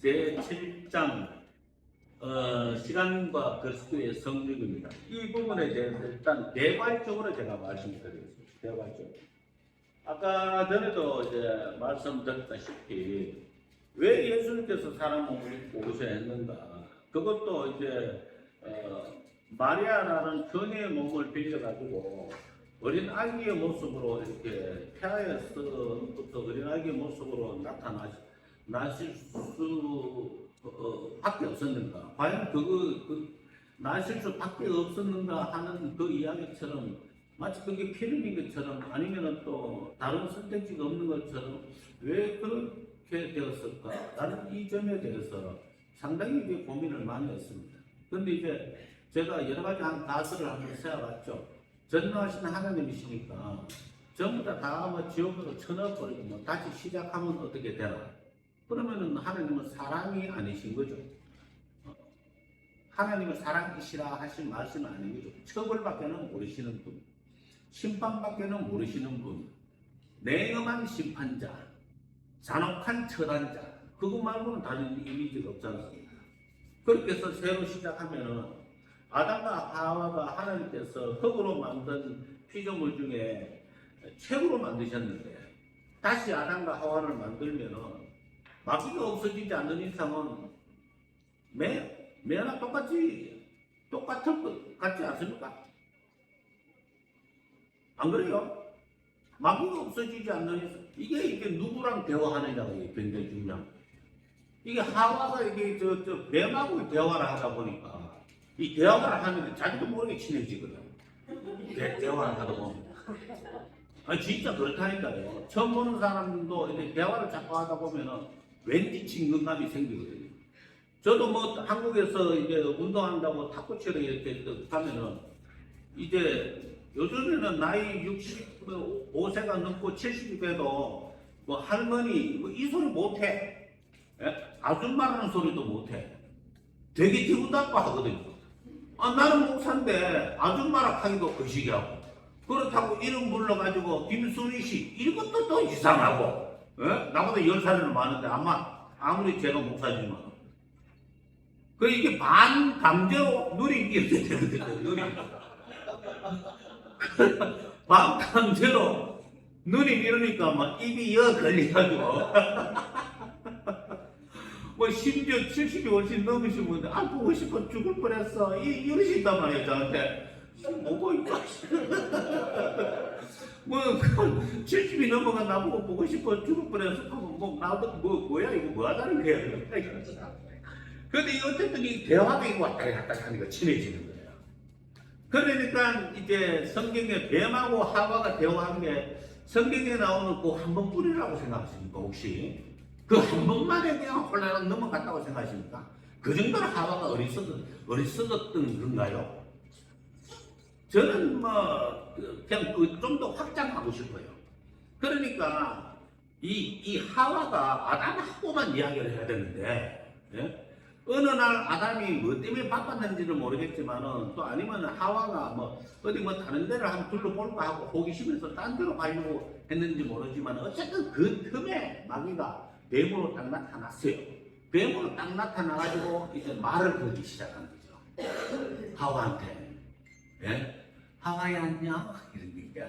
제7장 시간과 글수의 성격입니다. 이 부분에 대해서 일단 개괄적으로 제가 말씀드리겠습니다. 개괄적으로. 아까 전에도 이제 말씀드렸다시피 왜 예수님께서 사람 몸을 입고 오셔야 했는가? 그것도 이제 마리아라는 그녀의 몸을 빌려가지고 어린 아기의 모습으로 이렇게 태아에서부터 어린 아기의 모습으로 나실 수 밖에 없었는가? 과연 나실 수 밖에 없었는가 하는 그 이야기처럼 마치 그게 필연인 것처럼 아니면 또 다른 선택지가 없는 것처럼 왜 그렇게 되었을까? 나는 이 점에 대해서 상당히 이제 고민을 많이 했습니다. 근데 이제 제가 여러 가지 가설을 한번 세워봤죠. 전능하신 하나님이시니까 전부 다 뭐 지옥으로 쳐넣어버리고 뭐 다시 시작하면 어떻게 되나? 그러면은 하나님은 사랑이 아니신 거죠. 하나님은 사랑이시라 하신 말씀은 아닌 거죠. 처벌밖에는 모르시는 분, 심판밖에는 모르시는 분, 냉엄한 심판자, 잔혹한 처단자, 그거 말고는 다른 이미지가 없지 않습니까? 그렇게 해서 새로 시작하면은 아담과 하와가 하나님께서 흙으로 만든 피조물 중에 최고로 만드셨는데 다시 아담과 하와를 만들면은 마귀가 없어지지 않는 이상은 매나 똑같을 것 같지 않습니까? 안 그래요? 마귀가 없어지지 않는 이상 이게 누구랑 대화하느냐가 굉장히 중요한 거예요. 이게 하와가 이게 뱀하고 대화를 하다 보니까 이 대화를 하면 자기도 모르게 친해지거든. 대화를 하다 보면. 아니, 진짜 그렇다니까요. 처음 보는 사람도 이제 대화를 자꾸 하다 보면은 왠지 친근감이 생기거든요. 저도 뭐 한국에서 이제 운동한다고 탁구 치러 이렇게 가면은 이제 요즘에는 나이 65세가 넘고 70이 돼도 뭐 할머니 뭐 이 소리 못해. 예? 아줌마라는 소리도 못해. 되게 기분나빠 하거든요. 나는 목사인데 아줌마라 하기도 거시기하고 그렇다고 이름 불러가지고 김순희 씨 이것도 또 이상하고 나보다 10살이나 많은데 아무리 제가 목사지만 이게 반강제로 누리 이렇게 되거든요. 누리 반강제로 누리 이러니까 막 입이 걸려가지고 뭐 심지어 70이 훨씬 넘으신 분들 보고 싶어 죽을 뻔했어 이러신단 말이에요. 저한테 뭐고 이거 뭐 70이 넘어가 나보고 보고 싶어 죽을 뻔했어 하면 뭐 나도 뭐야 이거 뭐 하자는 거야. 근데 어쨌든 이 대화가 이거 왔다 갔다 하니까 친해지는 거예요. 그러니까 이제 성경에 뱀하고 하와가 대화한 게 성경에 나오는 그 한 번뿐이라고 생각하십니까 혹시? 그 한 번만에 그냥 홀라락 넘어갔다고 생각하십니까? 그 정도로 하와가 어리석었던 건가요? 저는 뭐 그냥 좀 더 확장하고 싶어요. 그러니까 이 하와가 아담하고만 이야기를 해야 되는데 어느 날 아담이 뭐 때문에 바빴는지를 모르겠지만은 또 아니면 하와가 뭐 어디 뭐 다른 데를 한번 둘러볼까 하고 호기심에서 딴 데로 가려고 했는지 모르지만 어쨌든 그 틈에 마귀가 뱀으로 딱 나타났어요. 뱀으로 딱 나타나가지고 이제 말을 걸기 시작한 거죠. 하와한테. 하와야 안녕? 이러니까.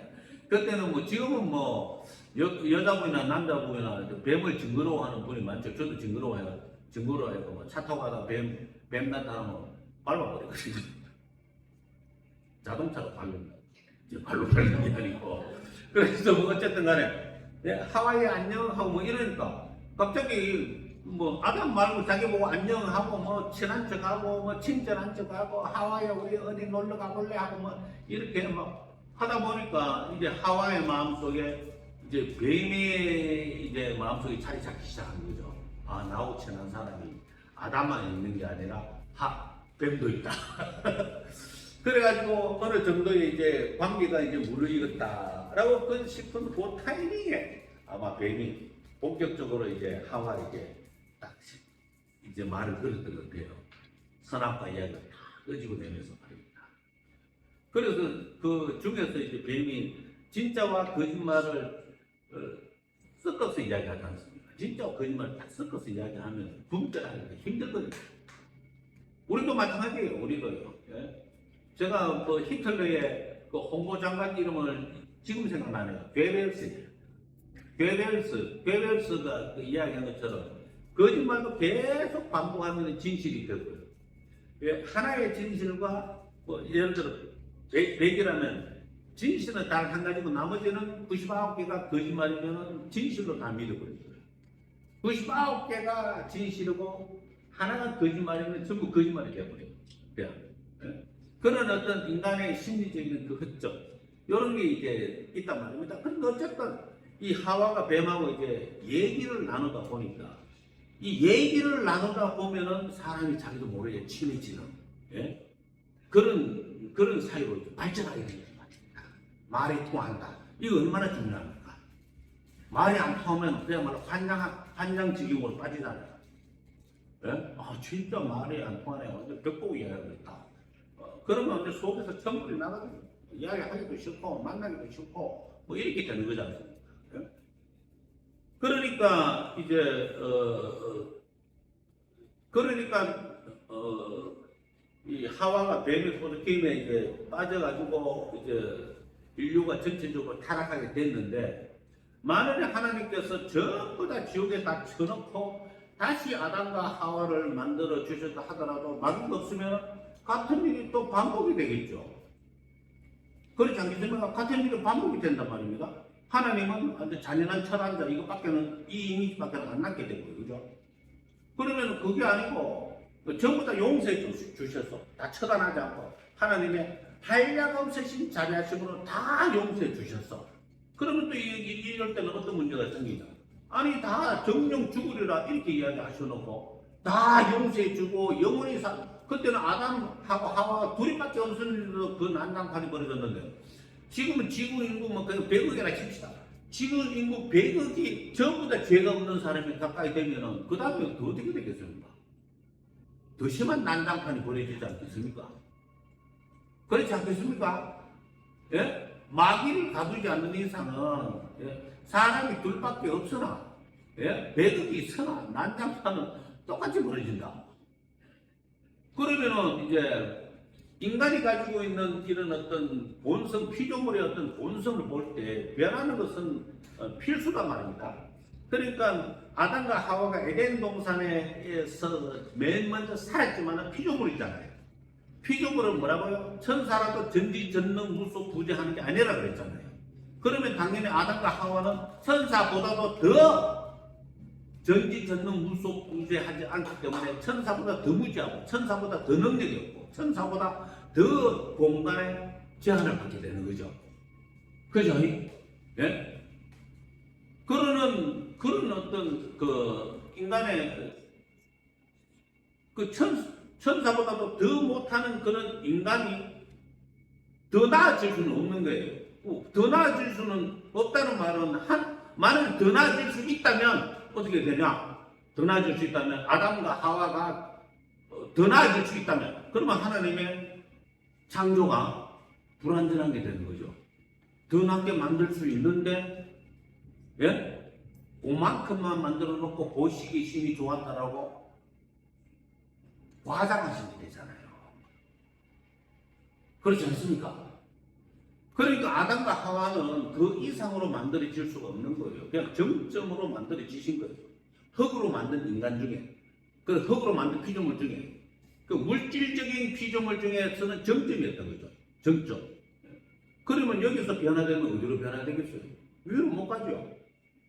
그때는 뭐 지금은 뭐 여자분이나 남자분이나 뱀을 징그러워하는 분이 많죠. 저도 징그러워해요. 뭐 차 타고 가다가 뱀 나타나면 밟아버리거든요. 자동차로 밟는다. 발로 밟는 게 아니고. 그래서 뭐 어쨌든 간에 하와이 안녕 하고 뭐 이러니까 갑자기 뭐 아담 말고 자기 보고 안녕하고 뭐 친한 척하고 뭐 친절한 척하고 하와이야 우리 어디 놀러 가볼래 하고 뭐 이렇게 막 하다 보니까 이제 하와이의 마음속에 이제 뱀의 이제 마음속에 자리 잡기 시작한 거죠. 나하고 친한 사람이 아담만 있는 게 아니라 뱀도 있다. 그래가지고 어느 정도의 이제 관계가 이제 무르익었다라고 싶은 그 타이밍에 아마 뱀이 본격적으로 이제 하와에게 딱 이제 말을 걸었던 것 같아요. 선악과 이야기를 다 끄집어내면서 말입니다. 그래서 그 중에서 이제 뱀이 진짜와 거짓말을 섞어서 이야기하지 않습니까? 진짜 거짓말 딱 섞어서 이야기하면 분별하기가 힘들거든요. 우리도 마찬가지예요. 우리도요. 예? 제가 그 히틀러의 그 홍보장관 이름을 지금 생각나네요. 괴벨스. 괴벨스가 그 이야기한 것처럼 거짓말도 계속 반복하면 진실이 되고요. 예? 하나의 진실과 뭐 예를 들어 100이라면 진실은 단 한 가지고 나머지는 99개가 거짓말이면 진실로 다 믿어버려요. 99개가 진실이고 하나가 거짓말이면 전부 거짓말이 되어버려요. 예? 그런 어떤 인간의 심리적인 그 흔적 이런 게 이제 있단 말입니다. 그런데 어쨌든 이 하와가 뱀하고 이제 얘기를 나누다 보니까 이 얘기를 나누다 보면은 사람이 자기도 모르게 친해지는 예? 그런 사이로 발전하게 됩니다. 말이 통한다. 이거 얼마나 중요합니까? 말이 안 통하면 그야말로 환장지경으로 빠지잖아요. 예? 아 진짜 말이 안 통하네. 완전 벽보고 이야기하겠다. 그러면 이제 속에서 천불이 나거든요. 이야기하기도 싫고 만나기도 싫고 뭐 이렇게 되는 거지 않습니까? 예? 그러니까 이제 이 하와가 뱀의 포도게임에 이제 빠져가지고 이제 인류가 전체적으로 타락하게 됐는데 만약에 하나님께서 전부 다 지옥에 다 쳐놓고 다시 아담과 하와를 만들어 주셨다 하더라도 막은 거 없으면 같은 일이 또 반복이 되겠죠. 그렇지 않겠습니까? 같은 일이 반복이 된단 말입니다. 하나님은 아주 잔인한 철학자 이것밖에는 이 이미지밖에 안 남게 되고요, 그죠? 그러면 그게 아니고 전부 다 용서해 주셔서 다 처단하지 않고 하나님의 한량 없으신 자비하심으로 다 용서해 주셨어. 그러면 또 이럴 때는 어떤 문제가 생기냐? 아니 다 정령 죽으리라 이렇게 이야기하셔놓고 다 용서해 주고 영원히 그때는 아담하고 하와가 둘이밖에 없으니 그 난장판이 벌어졌는데 지금은 지구 인구만 그냥 100억이나 칩시다. 지구 인구 100억이 전부 다 죄가 없는 사람이 가까이 되면은 그 다음에 더 어떻게 되겠습니까? 더 심한 난장판이 벌어지지 않겠습니까? 그렇지 않겠습니까? 예? 마귀를 가두지 않는 이상은 예? 사람이 둘밖에 없으나 예? 100억이 있으나 난장판은 똑같이 벌어진다. 그러면은 이제 인간이 가지고 있는 이런 어떤 본성, 피조물의 어떤 본성을 볼 때 변하는 것은 필수단 말입니다. 그러니까 아담과 하와가 에덴 동산에서 맨 먼저 살았지만 피조물이잖아요. 피조물은 뭐라고요? 천사라도 전지전능무소부재하는 게 아니라 그랬잖아요. 그러면 당연히 아담과 하와는 천사보다도 더 전지전능무소부재하지 않기 때문에 천사보다 더 무지하고 천사보다 더 능력이 없고 천사보다 더 공간에 제한을 받게 되는 거죠. 그죠? 예? 그런 어떤 그 인간의 그 천사보다도 더 못하는 그런 인간이 더 나아질 수는 없는 거예요. 더 나아질 수는 없다는 말은 만약 더 나아질 수 있다면 어떻게 되냐? 더 나아질 수 있다면 아담과 하와가 더 나아질 수 있다면 그러면 하나님의 창조가 불완전한 게 되는 거죠. 더 낫게 만들 수 있는데 예? 그만큼만 만들어 놓고 보시기 심히 좋았다라고 과장하시면 되잖아요. 그렇지 않습니까? 그러니까 아담과 하와는 그 이상으로 만들어질 수가 없는 거예요. 그냥 정점으로 만들어지신 거예요. 흙으로 만든 인간 중에, 그 흙으로 만든 피조물 중에, 그 물질적인 피조물 중에서는 정점이었던 거죠. 정점. 그러면 여기서 변화되면 어디로 변화되겠어요? 위로 못 가죠.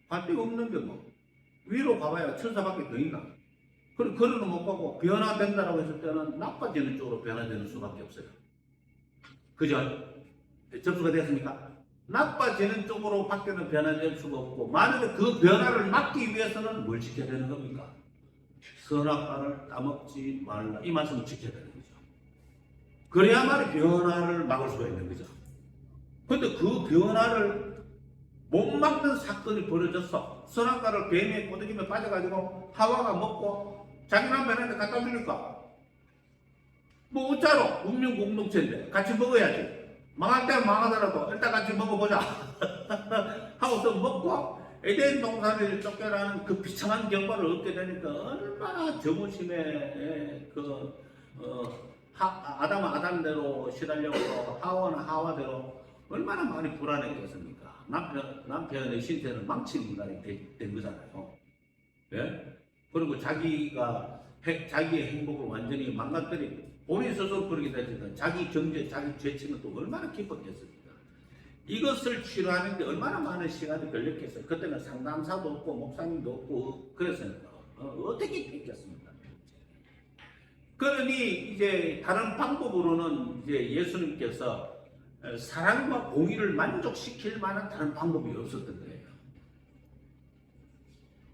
갈 데가 없는데 뭐. 위로 가봐야 천사밖에 더 있나? 그러는 못 가고 변화된다라고 했을 때는 나빠지는 쪽으로 변화되는 수밖에 없어요. 그죠? 접수가 됐습니까? 나빠지는 쪽으로 밖에는 변화될 수가 없고 만약에 그 변화를 막기 위해서는 뭘 지켜야 되는 겁니까? 선악과를 따먹지 말라 이 말씀을 지켜야 되는 거죠. 그래야만 변화를 막을 수가 있는 거죠. 근데 그 변화를 못 막는 사건이 벌어졌어. 선악과를 뱀의 꼬드김에 빠져가지고 하와가 먹고 자기 남편한테 갖다 주니까 뭐 어쩌로 운명 공동체인데 같이 먹어야지. 망할 때는 망하더라도 일단 같이 먹어보자 하고서 먹고 에덴 동산을 쫓겨나는 그 비참한 결과를 얻게 되니까 얼마나 자부심에 아담은 아담대로 시달렸고 하와는 하와대로 얼마나 많이 불안했겠습니까? 남편의 신세는 망친 인간이 된 거잖아요. 예? 그리고 자기의 행복을 완전히 망가뜨리고 본인 스스로 그러게 되니까 자기 경제, 자기 죄치는 또 얼마나 기뻤겠습니까? 이것을 치료하는데 얼마나 많은 시간이 걸렸겠어요. 그때는 상담사도 없고 목사님도 없고 그래서 어떻게 됐겠습니까? 그러니 이제 다른 방법으로는 이제 예수님께서 사랑과 공의를 만족시킬 만한 다른 방법이 없었던 거예요.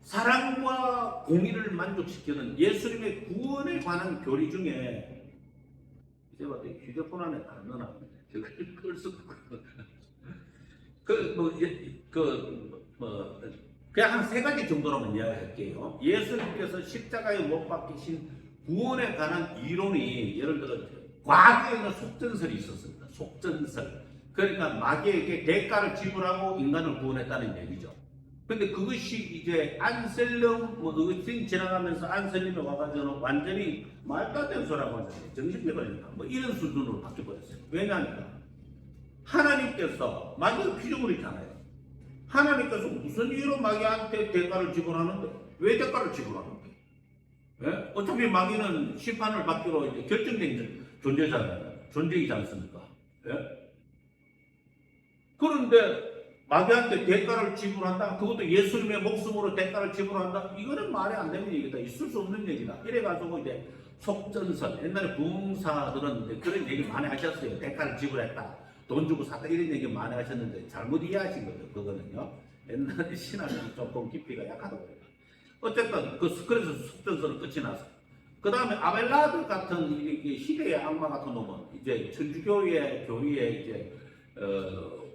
사랑과 공의를 만족시키는 예수님의 구원에 관한 교리 중에 이제 봐도 휴대폰 안에 다 넣어놨는데 제가 끌 수도 없고 그냥 한 3가지 정도로만 이야기할게요. 예수님께서 십자가에 못 박히신 구원에 관한 이론이 예를 들어 과거에는 속전설이 있었습니다. 속전설. 그러니까 마귀에게 대가를 지불하고 인간을 구원했다는 얘기죠. 근데 그것이 이제 안셀름 의신 지나가면서 안셀름이 와가지고는 완전히 말도 안 되는 소리라고 하잖아요. 정신병 걸린다. 이런 수준으로 바뀌어버렸어요. 왜냐하니까 하나님께서 마귀가 피조물이잖아요. 하나님께서 무슨 이유로 마귀한테 대가를 지불하는데? 왜 대가를 지불하는데? 예? 어차피 마귀는 심판을 받기로 이제 결정된 존재잖아요. 존재이지 않습니까? 예? 그런데 마귀한테 대가를 지불한다? 그것도 예수님의 목숨으로 대가를 지불한다? 이거는 말이 안 되는 얘기다. 있을 수 없는 얘기다. 이래가지고 이제 속전설, 옛날에 부흥사들은 이제 그런 얘기 많이 하셨어요. 대가를 지불했다. 돈 주고 샀다. 이런 얘기 많이 하셨는데 잘못 이해하신 거죠. 그거는요. 옛날에 신학이 조금 깊이가 약하다고 해요. 어쨌든 그래서 속전설은 끝이 났어요. 그 다음에 아벨라드 같은 시대의 악마 같은 놈은 이제 천주교의 교리에 이제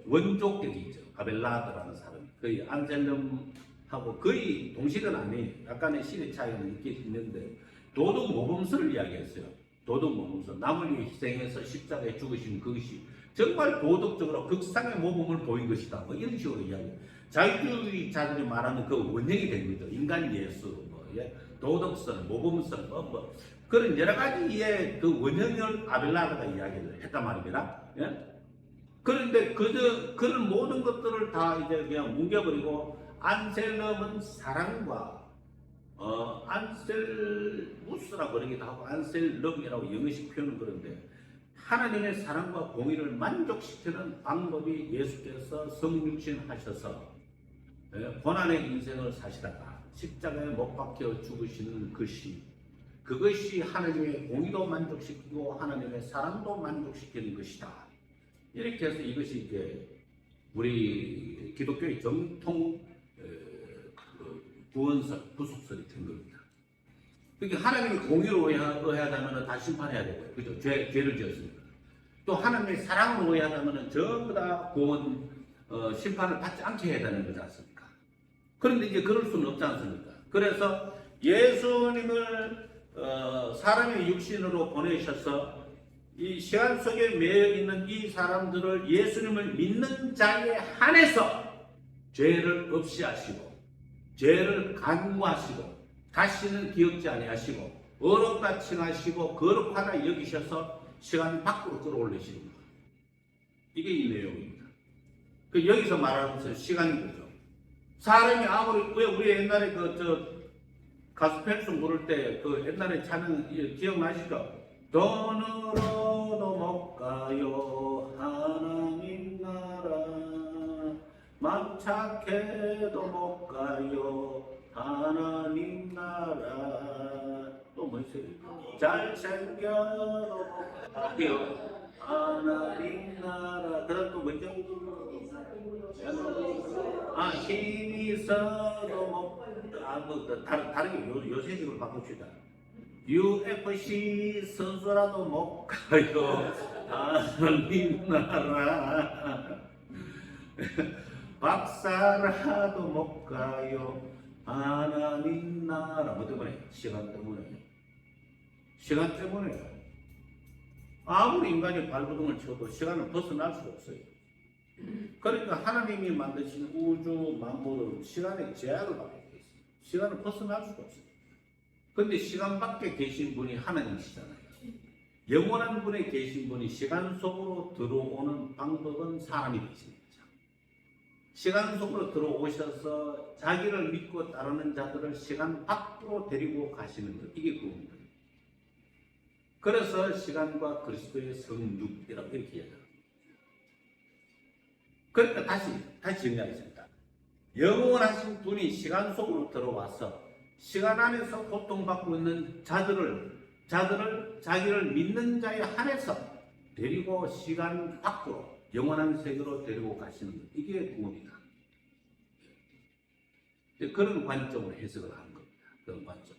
원족들이 있죠. 아벨라드라는 사람이 거의 안셀름하고 거의 동식은 아니에요. 약간의 시대 차이는 있는데 도덕 모범설을 이야기했어요. 도덕 모범설. 남을 위해 희생해서 십자가에 죽으신 그것이 정말 도덕적으로 극상의 모범을 보인 것이다. 이런 식으로 이야기해요. 자유주의자들이 말하는 그 원형이 된 거죠. 인간 예수, 도덕설, 모범설, 그런 여러 가지의 그 원형을 아벨라드가 이야기를 했단 말입니다. 예? 그런데 그런 모든 것들을 다 이제 그냥 뭉개버리고 안셀름은 사랑과 안셀무스라고 그러기도 하고 안셀럼이라고 영어식 표현은 그런데 하나님의 사랑과 공의를 만족시키는 방법이 예수께서 성육신하셔서 고난의 인생을 사시다가 십자가에 못 박혀 죽으시는 그것이 하나님의 공의도 만족시키고 하나님의 사랑도 만족시키는 것이다. 이렇게 해서 이것이 이제 우리 기독교의 정통 구원설, 구속설이 된 겁니다. 그러니까 하나님의 공의로 의하다면 다 심판해야 되고요. 그죠? 죄를 지었으니까. 또 하나님의 사랑으로 의하다면 전부 다 구원, 심판을 받지 않게 해야 되는 거지 않습니까? 그런데 이제 그럴 수는 없지 않습니까? 그래서 예수님을 사람의 육신으로 보내셔서 이 시간 속에 매여 있는 이 사람들을 예수님을 믿는 자에 한해서 죄를 없이 하시고 죄를 간구하시고 다시는 기억지 아니하시고 어렵다 칭하시고 거룩하다 여기셔서 시간 밖으로 끌어올리시는 거예요. 이게 이 내용입니다. 여기서 말하는 시간인 거죠. 사람이 아무리 왜 우리 옛날에 가수 펠슨 부를 때 옛날에 찬양 기억나시죠? 돈으로도 못 가요 하나님 나라 맘 착해도 못 가요 하나님 나라 또 뭐 있어요? 잘생겨도 못 가요 하나님 나라 그다음 또 뭐죠? 힘이 있어도 못 다르게 요새 식으로 바꿉시다. UFC 선수라도 못 가요 하나님 나라 박사라도 못 가요 하나님 나라 뭐 때문에? 시간 때문에 아무리 인간이 발버둥을 쳐도 시간을 벗어날 수가 없어요. 그러니까 하나님이 만드신 우주 만물은 시간의 제약을 받게 되어 있습니다. 시간을 벗어날 수가 없어요. 근데 시간 밖에 계신 분이 하나님이시잖아요. 영원한 분에 계신 분이 시간 속으로 들어오는 방법은 사람이 되십니다. 시간 속으로 들어오셔서 자기를 믿고 따르는 자들을 시간 밖으로 데리고 가시는 것, 이게 구원입니다. 그래서 시간과 그리스도의 성육이라고 이렇게 이야기합니다. 그러니까 다시 정리하겠습니다. 영원하신 분이 시간 속으로 들어와서 시간 안에서 고통받고 있는 자기를 믿는 자에 한해서 데리고 시간 밖으로 영원한 세계로 데리고 가시는 것, 이게 구원이다. 그런 관점으로 해석을 하는 겁니다. 그런 관점으로.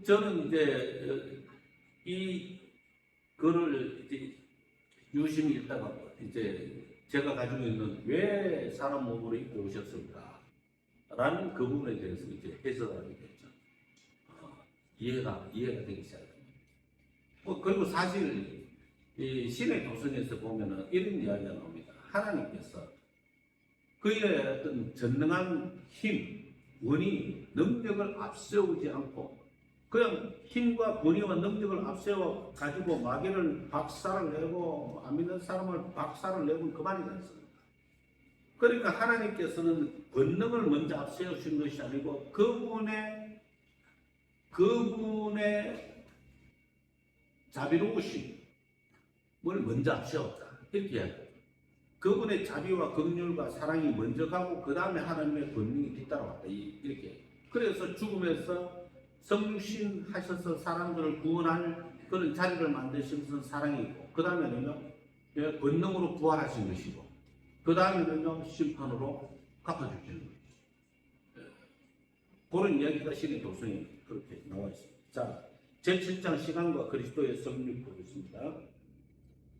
저는 이제 이 글을 이제 유심히 읽다가 이제 제가 가지고 있는 왜 사람 몸으로 입고 오셨을까? 라는 그 부분에 대해서 이제 해석을 하게 됐죠. 이해가 되기 시작합니다. 그리고 사실 이 신의 도성에서 보면은 이런 이야기가 나옵니다. 하나님께서 그의 어떤 전능한 힘, 원이, 능력을 앞세우지 않고 그냥 힘과 권위와 능력을 앞세워 가지고 마귀를 박살을 내고 안 믿는 사람을 박살을 내고 그만이 됐습니다. 그러니까 하나님께서는 권능을 먼저 앞세우신 것이 아니고 그분의 자비로우심을 먼저 앞세웠다. 이렇게 이야기합니다. 그분의 자비와 긍휼과 사랑이 먼저 가고 그 다음에 하나님의 권능이 뒤따라왔다. 이렇게. 그래서 죽음에서 성육신 하셔서 사람들을 구원할 그런 자리를 만드신 것은 사랑이고 그 다음에는요 권능으로 부활하신 것이고 그 다음에는요 심판으로 갚아주시는 거죠. 그런 이야기가 신의 도성에 그렇게 나와 있습니다. 자, 제7장 시간과 그리스도의 성육 보겠습니다.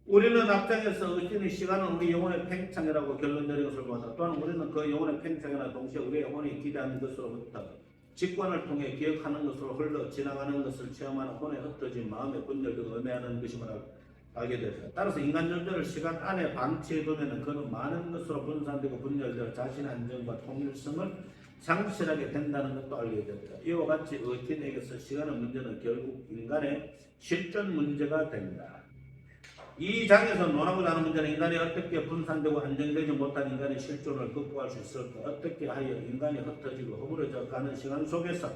우리는 앞장에서 어찌니 시간은 우리 영혼의 팽창이라고 결론 내린 것을 보았다. 또한 우리는 그 영혼의 팽창이나 동시에 우리의 영혼이 기대하는 것으로부터 직관을 통해 기억하는 것으로 흘러 지나가는 것을 체험하는 혼에 흩어진 마음의 분열도 의미하는 것임을 알게 되었다. 따라서 인간 존재를 시간 안에 방치해두면 그는 많은 것으로 분산되고 분열되어 자신의 안정과 통일성을 상실하게 된다는 것도 알게 되었다. 이와 같이 어틴에게서 시간의 문제는 결국 인간의 실존 문제가 된다. 이 장에서 논하고자 하는 문제는 인간이 어떻게 분산되고 안정되지 못한 인간의 실존을 극복할 수 있을까? 어떻게 하여 인간이 흩어지고 허물어져 가는 시간 속에서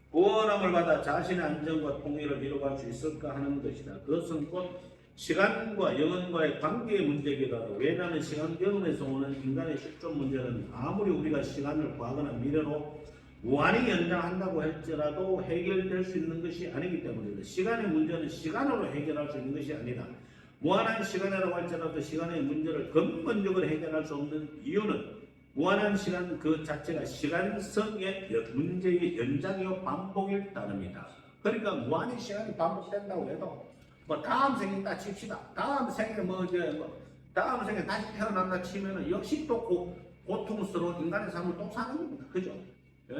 구원함을 받아 자신의 안정과 통일을 이루어갈 수 있을까 하는 것이다. 그것은 곧 시간과 영혼과의 관계의 문제이기도 하다. 왜냐하면 시간 영혼에서 오는 인간의 실존 문제는 아무리 우리가 시간을 과거나 미래로 무한히 연장한다고 할지라도 해결될 수 있는 것이 아니기 때문이다. 시간의 문제는 시간으로 해결할 수 있는 것이 아니라 무한한 시간이라고 할지라도 시간의 문제를 근본적으로 해결할 수 없는 이유는 무한한 시간 그 자체가 시간성의 문제의 연장이요 반복일 따름이다. 그러니까 무한히 시간이 반복된다고 해도 뭐 다음 생에 다 칩시다. 다음 생에 다음 생에 다시 태어난다 치면은 역시 또 고통스러운 인간의 삶을 또 사는 겁니다. 그죠? 예?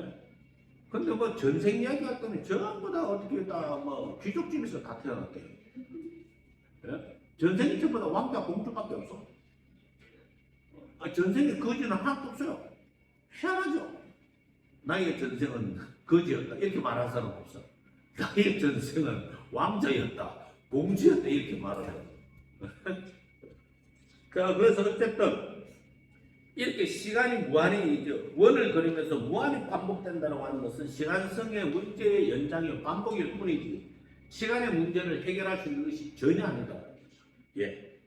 근데 뭐 전생 이야기 할 때는 전부 다 어떻게 다 뭐 귀족집에서 다 태어났대요. 예? 전생이 전부 다 왕자 공주밖에 없어. 전생에 거지는 하나도 없어요. 희한하죠? 나의 전생은 거지였다. 이렇게 말하는 사람 없어. 나의 전생은 왕자였다. 공주였다. 이렇게 말을 해요. 그래서 어쨌든 이렇게 시간이 무한히 원을 그리면서 무한히 반복된다고 하는 것은 시간성의 문제의 연장이 반복일 뿐이지 시간의 문제를 해결할 수 있는 것이 전혀 아니다. 예.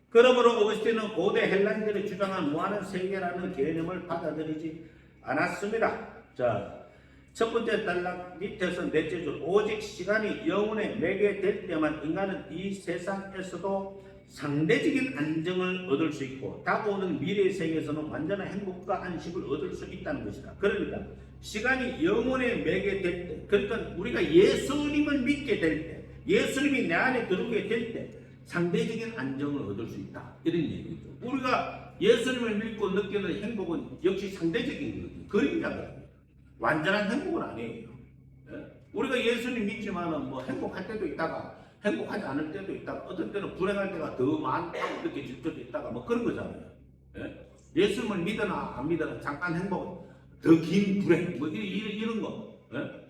그러므로 어거스틴은 고대 헬라인들이 주장한 무한한 세계라는 개념을 받아들이지 않았습니다. 자, 첫 번째 단락 밑에서 넷째 줄 오직 시간이 영혼에 매개될 때만 인간은 이 세상에서도 상대적인 안정을 얻을 수 있고 다가오는 미래의 세계에서는 완전한 행복과 안식을 얻을 수 있다는 것이다. 그러니까 시간이 영혼에 매개될 때, 그러니까 우리가 예수님을 믿게 될 때, 예수님이 내 안에 들어오게 될 때 상대적인 안정을 얻을 수 있다. 이런 얘기죠. 우리가 예수님을 믿고 느끼는 행복은 역시 상대적인 그림자거든요. 완전한 행복은 아니에요. 예? 우리가 예수님 믿지만은 뭐 행복할 때도 있다가 행복하지 않을 때도 있다가 어떤 때는 불행할 때가 더 많다고 느껴질 때도 있다가 뭐 그런 거잖아요. 예? 예수님을 믿으나 안 믿으나 잠깐 행복, 더 긴 불행, 뭐 이런 거. 예?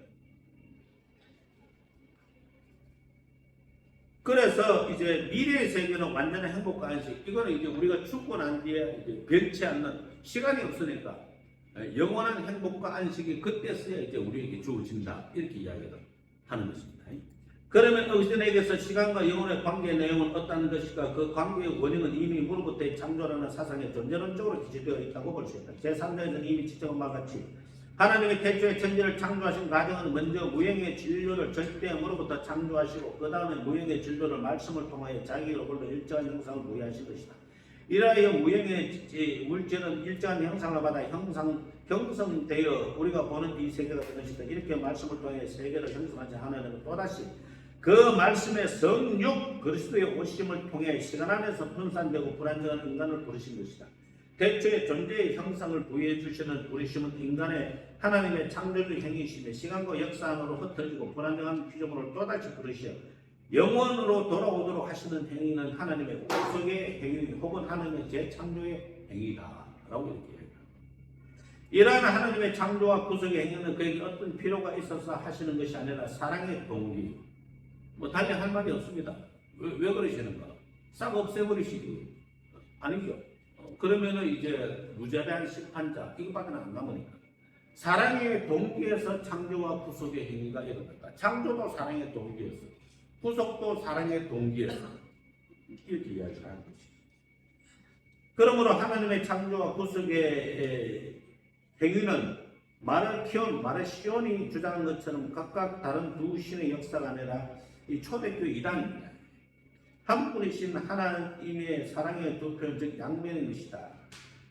그래서 이제 미래의 세계는 완전한 행복과 안식. 이거는 이제 우리가 죽고 난 뒤에 이제 변치 않는 시간이 없으니까 영원한 행복과 안식이 그때서야 이제 우리에게 주어진다. 이렇게 이야기를 하는 것입니다. 그러면 어거스틴에게서 시간과 영혼의 관계의 내용은 어떤 것일까? 그 관계의 원인은 이미 무로부터의 창조라는 사상에 전제론적으로 기재되어 있다고 볼 수 있다. 제3자에서는 이미 지적한 바와 같이 하나님의 태초에 천지를 창조하신 과정은 먼저 무형의 진료를 절대음으로부터 창조하시고 그 다음에 무형의 진료를 말씀을 통하여 자기로 홀로 일정한 형상을 부여하신 것이다. 이라하여 무형의 물질은 일정한 형상을 받아 형성되어 우리가 보는 이 세계가 되는 것이다. 이렇게 말씀을 통해 세계를 형성하지 하나님은 또다시 그 말씀의 성육 그리스도의 오심을 통해 시간 안에서 분산되고 불안정한 인간을 부르신 것이다. 대초의 존재의 형상을 부여해 주시는 부르심은 인간의 하나님의 창조주 행위이시며 시간과 역사 안으로 흩어지고 불안정한 피조물을 또다시 부르시어 영원으로 돌아오도록 하시는 행위는 하나님의 구속의 행위 혹은 하나님의 재창조의 행위다 라고 이렇게 얘기합니다. 이러한 하나님의 창조와 구속의 행위는 그에게 어떤 필요가 있어서 하시는 것이 아니라 사랑의 동기, 뭐 달리 할 말이 없습니다. 왜 그러시는가? 싹 없애버리시기 아니죠. 그러면은 이제 무자비한 심판자 이것밖에 안 남으니까 사랑의 동기에서 창조와 구속의 행위가 일어났다. 창조도 사랑의 동기에서, 구속도 사랑의 동기에서 이렇게 이야기를 하는 것이죠. 그러므로 하나님의 창조와 구속의 행위는 마르시온이 주장한 것처럼 각각 다른 두 신의 역사가 아니라 이 초대교 이단입니다. 한 분이신 하나님의 사랑의 두 표현, 즉 양면인 것이다.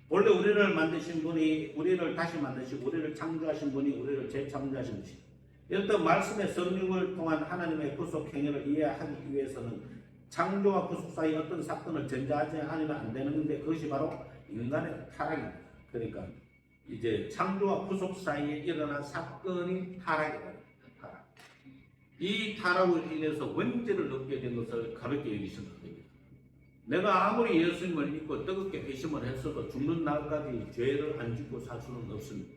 원래 우리를 만드신 분이 우리를 다시 만드시고 우리를 창조하신 분이 우리를 재창조하신 것이다. 이렇듯 말씀의 성령을 통한 하나님의 구속 행위를 이해하기 위해서는 창조와 구속 사이 어떤 사건을 전제하지 않으면 안 되는 건데 그것이 바로 인간의 타락입니다. 그러니까 이제 창조와 구속 사이에 일어난 사건이 타락이다. 이 타락으로 인해서 원죄를 얻게 된 것을 가볍게 여기시는 겁니다. 내가 아무리 예수님을 믿고 뜨겁게 회심을 했어도 죽는 날까지 죄를 안 짓고 살 수는 없습니다.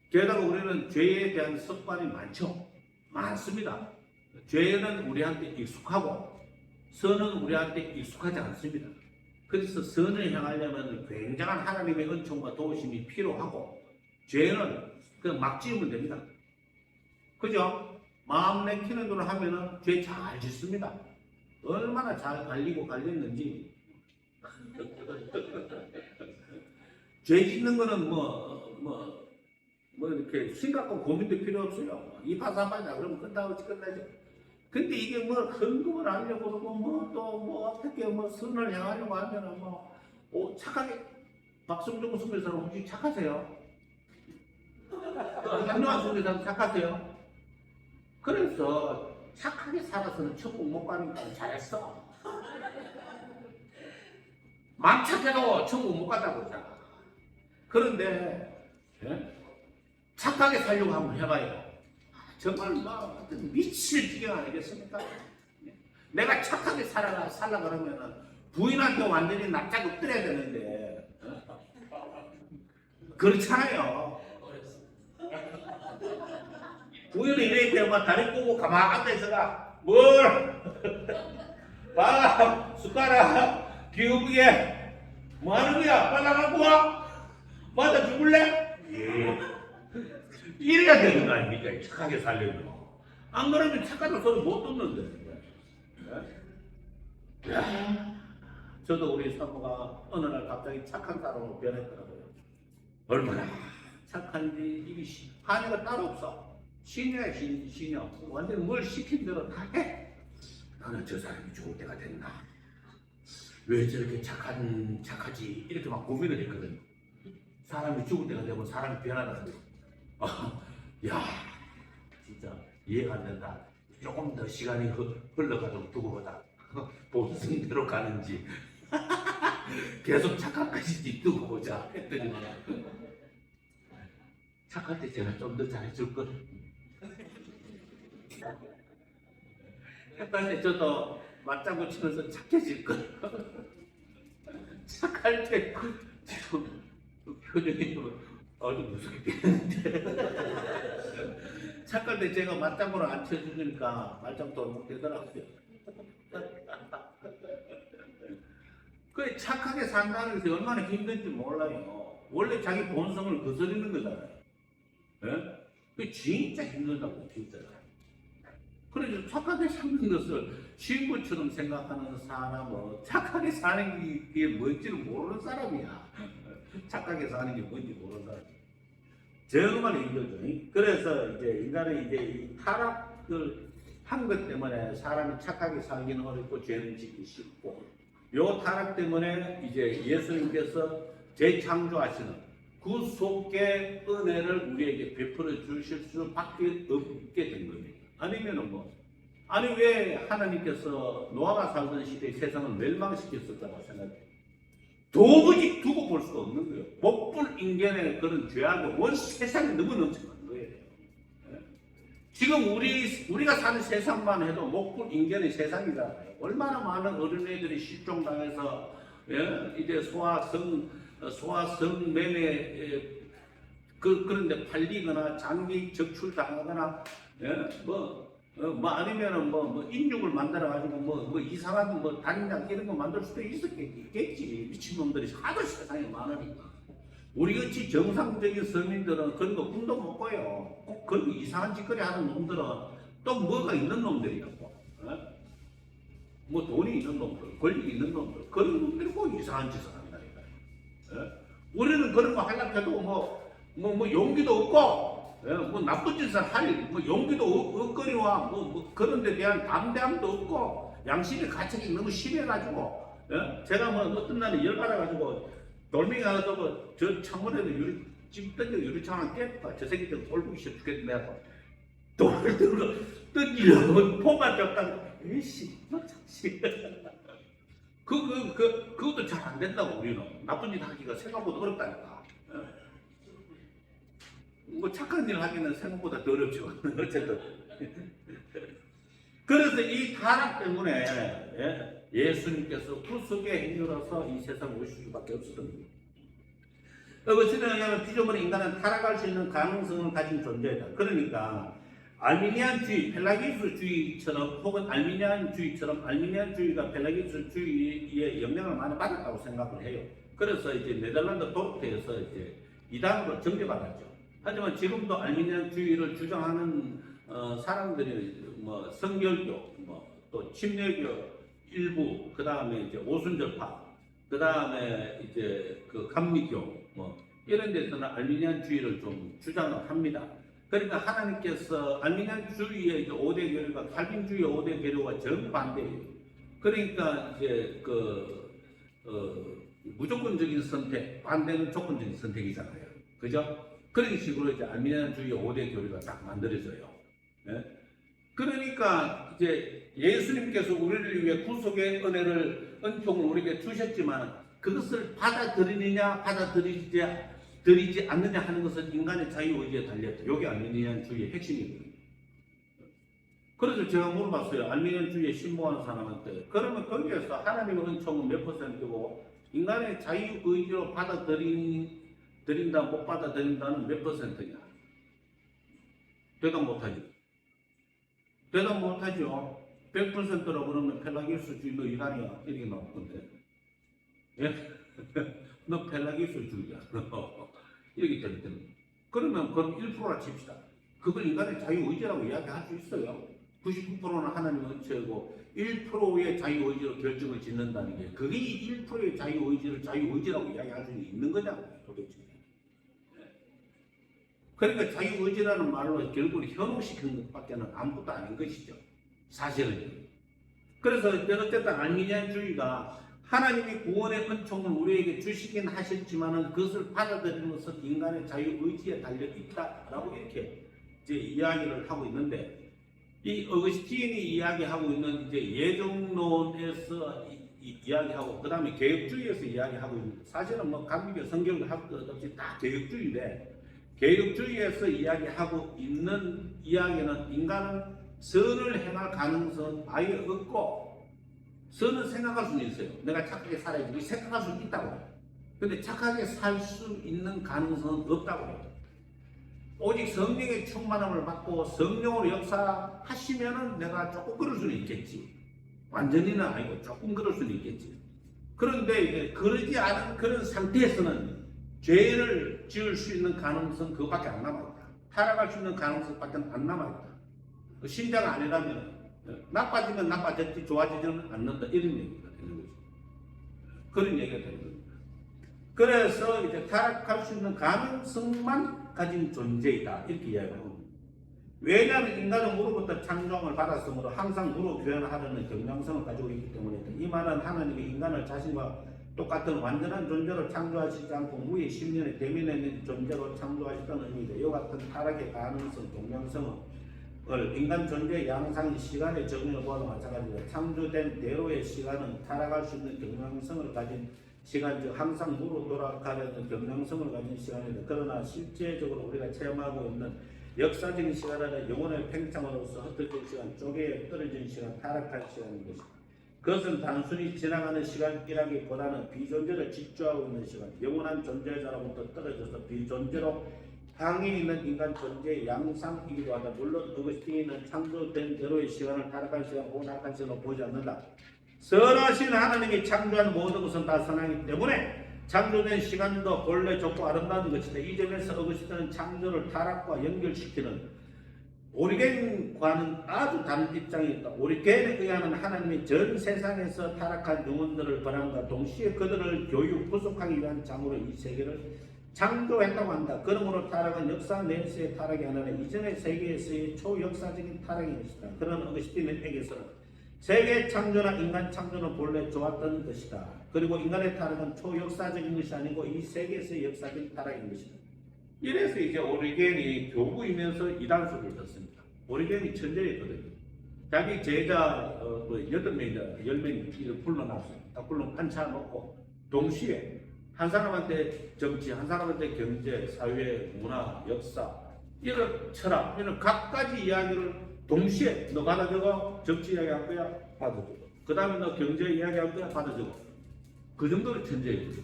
게다가 우리는 죄에 대한 습관이 많습니다. 죄는 우리한테 익숙하고 선은 우리한테 익숙하지 않습니다. 그래서 선을 향하려면 굉장한 하나님의 은총과 도우심이 필요하고 죄는 그냥 막 지으면 됩니다. 그죠? 마음 내키는 대로 하면은 죄 잘 짓습니다. 얼마나 잘 갈렸는지. 죄 짓는 거는 뭐 이렇게 심각한 고민도 필요 없어요. 이파삼파냐 그러면 끝나죠. 근데 이게 뭐 헌금을 하려고 그러고 뭐 어떻게 선을 향하려고 하면은 착하게 박성종 선교사는 혹시 착하세요? 한명환 선교사는 착하세요? 그래서 착하게 살아서는 천국 못 가니까 잘했어. 맘 착해도 천국 못 간다고 했잖아. 그런데 착하게 살려고 한번 해봐요. 정말 미칠 지경 아니겠습니까? 내가 착하게 살라 그러면은 부인한테 완전히 납작 엎드려야 되는데 그렇잖아요. 부인이 이렇게 막 다리 꼬고 가만 앉아있어가 밥, 숟가락, 기우부에 뭐 하는 거야? 빨리 갖고 와. 맞아 죽을래? 예. 이래야 되는 거 아닙니까? 착하게 살려면. 안 그러면 착하다 소리 못 듣는데. 야, 저도 우리 사모가 어느 날 갑자기 착한 사람으로 변했더라고요. 얼마나 착한지 이게 한이가 따로 없어. 신이야 신이야. 완전 뭘 시킨 대로 다 해. 나는 저 사람이 좋을 때가 됐나? 왜 저렇게 착하지? 이렇게 막 고민을 했거든. 사람이 죽을 때가 되면 사람이 변하다. 야, 진짜 이해가 안 된다. 조금 더 시간이 흘러가도록 두고 보다. 본승대로 가는지 계속 착한 것인지 두고 보자 했더니 착할 때 제가 좀 더 잘해줄 걸. 착할 때 저도 맞장구 치면서 착해질 거예요. 착할 때 지금 표정이 아주 무섭게 되는데 착할 때 제가 맞장구를 안 쳐주니까 맞장구도 못 되더라고요. 그 착하게 산다는 게 얼마나 힘든지 몰라요. 원래 자기 본성을 거스르는 거잖아요. 예? 그 진짜 힘들다고 진짜. 그래서 착하게 사는 것을 신부처럼 생각하는 사람은 착하게 사는 게 뭔지를 모르는 사람이야. 착하게 사는 게 뭔지 모르는 사람. 정말 힘들죠. 그래서 이제 인간은 이제 이 타락을 한 것 때문에 사람이 착하게 살기는 어렵고 죄는 짓기 쉽고, 요 타락 때문에 이제 예수님께서 재창조하시는 구속의 은혜를 우리에게 베풀어 주실 수밖에 없게 된 겁니다. 아니면은 뭐, 아니 왜 하나님께서 노아가 살던 시대에 세상을 멸망시켰었다고 생각해요? 도무지 두고 볼 수가 없는 거예요. 목불 인간의 그런 죄악은 원 세상이 너무 넘쳐난 거예요. 지금 우리가 사는 세상만 해도 목불 인간의 세상이잖아요. 얼마나 많은 어린애들이 실종당해서 이제 소아성 매매 그런데 팔리거나 장기 적출당하거나 아니면은 인육을 만들어 가지고 뭐 이상한 단약 이런 거 만들 수도 있겠지. 미친놈들이 하도 세상에 많으니까. 우리같이 정상적인 서민들은 그런 거 꿈도 못 꿔요. 꼭 그런 이상한 짓거리 하는 놈들은 또 뭐가 있는 놈들이라고. 뭐 돈이 있는 놈들, 권력이 있는 놈들, 그런 놈들이 꼭 이상한 짓을 한다니까요. 우리는 그런 거 하려고 해도 뭐 용기도 없고, 뭐 나쁜 짓을 할 용기도 없거니와 그런 데 대한 담대함도 없고, 양심의 가책이 너무 심해가지고, 제가 어떤 날에 열받아가지고, 돌멩이 하나 두고 저 창문에도 집 던져 유리창을 깼다. 저 새끼들 돌보기 싫어 죽겠네 하고 돌을 들고 던지려고 포만 줬다가 에이씨 너 참씨 그것도 잘 안 된다고. 우리는 나쁜 일 하기가 생각보다 어렵다니까. 뭐 착한 일 하기는 생각보다 더 어렵죠. 어쨌든 그래서 이 타락 때문에 예수님께서 구속의 행위로서 이 세상에 오실 수밖에 없었던 겁니다. 어찌 왜냐하면 피조물의 인간은 타락할 수 있는 가능성을 가진 존재다. 그러니까 알미니안주의, 펠라기우스주의처럼 혹은 알미니안주의가 펠라기우스주의의 영향을 많이 받았다고 생각을 해요. 그래서 이제 네덜란드 도르트에서 이제 이단으로 정죄받았죠. 하지만 지금도 알미니안주의를 주장하는 사람들이 성결교, 또 침례교 일부, 그 다음에 이제 오순절파, 그 다음에 이제 그 감리교, 이런 데서는 알미니안주의를 좀 주장을 합니다. 그러니까 하나님께서 알미니안주의의 5대 계류가 칼빈주의의 5대 계류와 정반대예요. 그러니까 이제 무조건적인 선택, 반대는 조건적인 선택이잖아요. 그죠? 그런 식으로 이제 알미니안주의의 5대 교류가 딱 만들어져요. 그러니까 이제 예수님께서 우리를 위해 구속의 은총을 우리에게 주셨지만 그것을 받아들이느냐 받아들이지 않느냐 하는 것은 인간의 자유의지에 달렸다. 이게 알미니안주의의 핵심이거든요. 그래서 제가 물어봤어요. 알미니안주의에 신봉하는 사람한테. 그러면 거기에서 하나님의 은총은 몇 %고 인간의 자유의지로 받아들인다 못 받아들인다는 몇 %냐? 대답 못하죠. 대답 못하죠. 100%라고 그러면 펠라기우스주의 너 이단이야 이렇게 나올 건데, 예? 너 펠라기우스주의야 이렇게 될 때는 그럼 1%라 칩시다. 그걸 인간의 자유의지라고 이야기할 수 있어요. 99%는 하나님의 은혜고 1%의 자유의지로 결정을 짓는다는 게, 그게 1%의 자유의지를 자유의지라고 이야기할 수 있는 거냐고 도대체. 그러니까 자유의지라는 말로 결국 현혹시키는 것밖에는 아무것도 아닌 것이죠. 사실은. 그래서 어쨌든 알미니안주의가 하나님이 구원의 은총을 우리에게 주시긴 하셨지만은 그것을 받아들이는 것은 인간의 자유의지에 달려 있다라고 이렇게 이제 이야기를 하고 있는데, 이 어거스틴이 이야기하고 있는 이제 예정론에서 이야기하고, 그 다음에 개혁주의에서 이야기하고 있는, 사실은 감리교 성경을 할 것 없이 다 개혁주의인데, 개혁주의에서 이야기하고 있는 이야기는 인간은 선을 행할 가능성은 아예 없고, 선은 생각할 수는 있어요. 내가 착하게 살아야지 생각할 수는 있다고. 근데 착하게 살 수 있는 가능성은 없다고. 오직 성령의 충만함을 받고 성령으로 역사하시면은 내가 조금 그럴 수는 있겠지. 완전히는 아니고 조금 그럴 수는 있겠지. 그런데 이제 그러지 않은 그런 상태에서는 죄를 지을 수 있는 가능성 그거밖에 안 남아있다. 타락할 수 있는 가능성밖에 안 남아있다. 신자가 아니라면 나빠지면 나빠졌지 좋아지지는 않는다 이런 얘기가 되는 거죠. 그런 얘기가 되는 겁니다. 그래서 이제 타락할 수 있는 가능성만 가진 존재이다 이렇게 이야기합니다. 왜냐하면 인간은 무로부터 창조함을 받았으므로 항상 무로 교환하려는 경향성을 가지고 있기 때문에 이 말은 하나님이 인간을 자신과 똑같은 완전한 존재로 창조하시지 않고 무의 심년에 대면에 있는 존재로 창조하셨다는 의미입니다. 이와 같은 타락의 가능성, 동명성을 인간 존재의 양상이 시간의 정의를 보아도 마찬가지입니다. 창조된 대로의 시간은 타락할 수 있는 경향성을 가진 시간, 즉 항상 무로 돌아가려는 경향성을 가진 시간입니다. 그러나 실제적으로 우리가 체험하고 있는 역사적인 시간은 영혼의 팽창으로서 흩어진 시간, 쪼개 떨어진 시간, 타락할 시간인 것입니다. 그것은 단순히 지나가는 시간이라기보다는 비존재를 집중하고 있는 시간, 영원한 존재자로부터 떨어져서 비존재로 향해 있는 인간 존재의 양상이기도 하다. 물론 어거스틴은 창조된 대로의 시간을 타락한 시간, 오락한 시간으로 보지 않는다. 선하신 하나님이 창조한 모든 것은 다 선하기 때문에 창조된 시간도 본래 좋고 아름다운 것이다. 이 점에서 어거스틴은 창조를 타락과 연결시키는 오리겐과는 아주 다른 입장이 있다. 오리겐에 의하면 하나님이 전 세상에서 타락한 영혼들을 벌함과 동시에 그들을 교육, 구속하기 위한 장으로 이 세계를 창조했다고 한다. 그러므로 타락은 역사 내에서의 타락이 아니라 이전의 세계에서의 초역사적인 타락인 것이다. 그런 어거스틴에게서는 세계 창조나 인간 창조는 본래 좋았던 것이다. 그리고 인간의 타락은 초역사적인 것이 아니고 이 세계에서의 역사적인 타락인 것이다. 이래서 이제 오리겐이 교부이면서 이단수를 썼습니다. 오리겐이 천재였거든요. 자기 제자 8명이나 10명이 불러놨어요. 딱 불러 한차 놓고 동시에 한 사람한테 정치, 한 사람한테 경제, 사회, 문화, 역사 이런 철학, 이런 각가지 이야기를 동시에 너 받아 적어. 정치 이야기 할 거야? 받아 적어. 그 다음에 너 경제 이야기 할 거야? 받아 적어. 그 정도로 천재였거든요.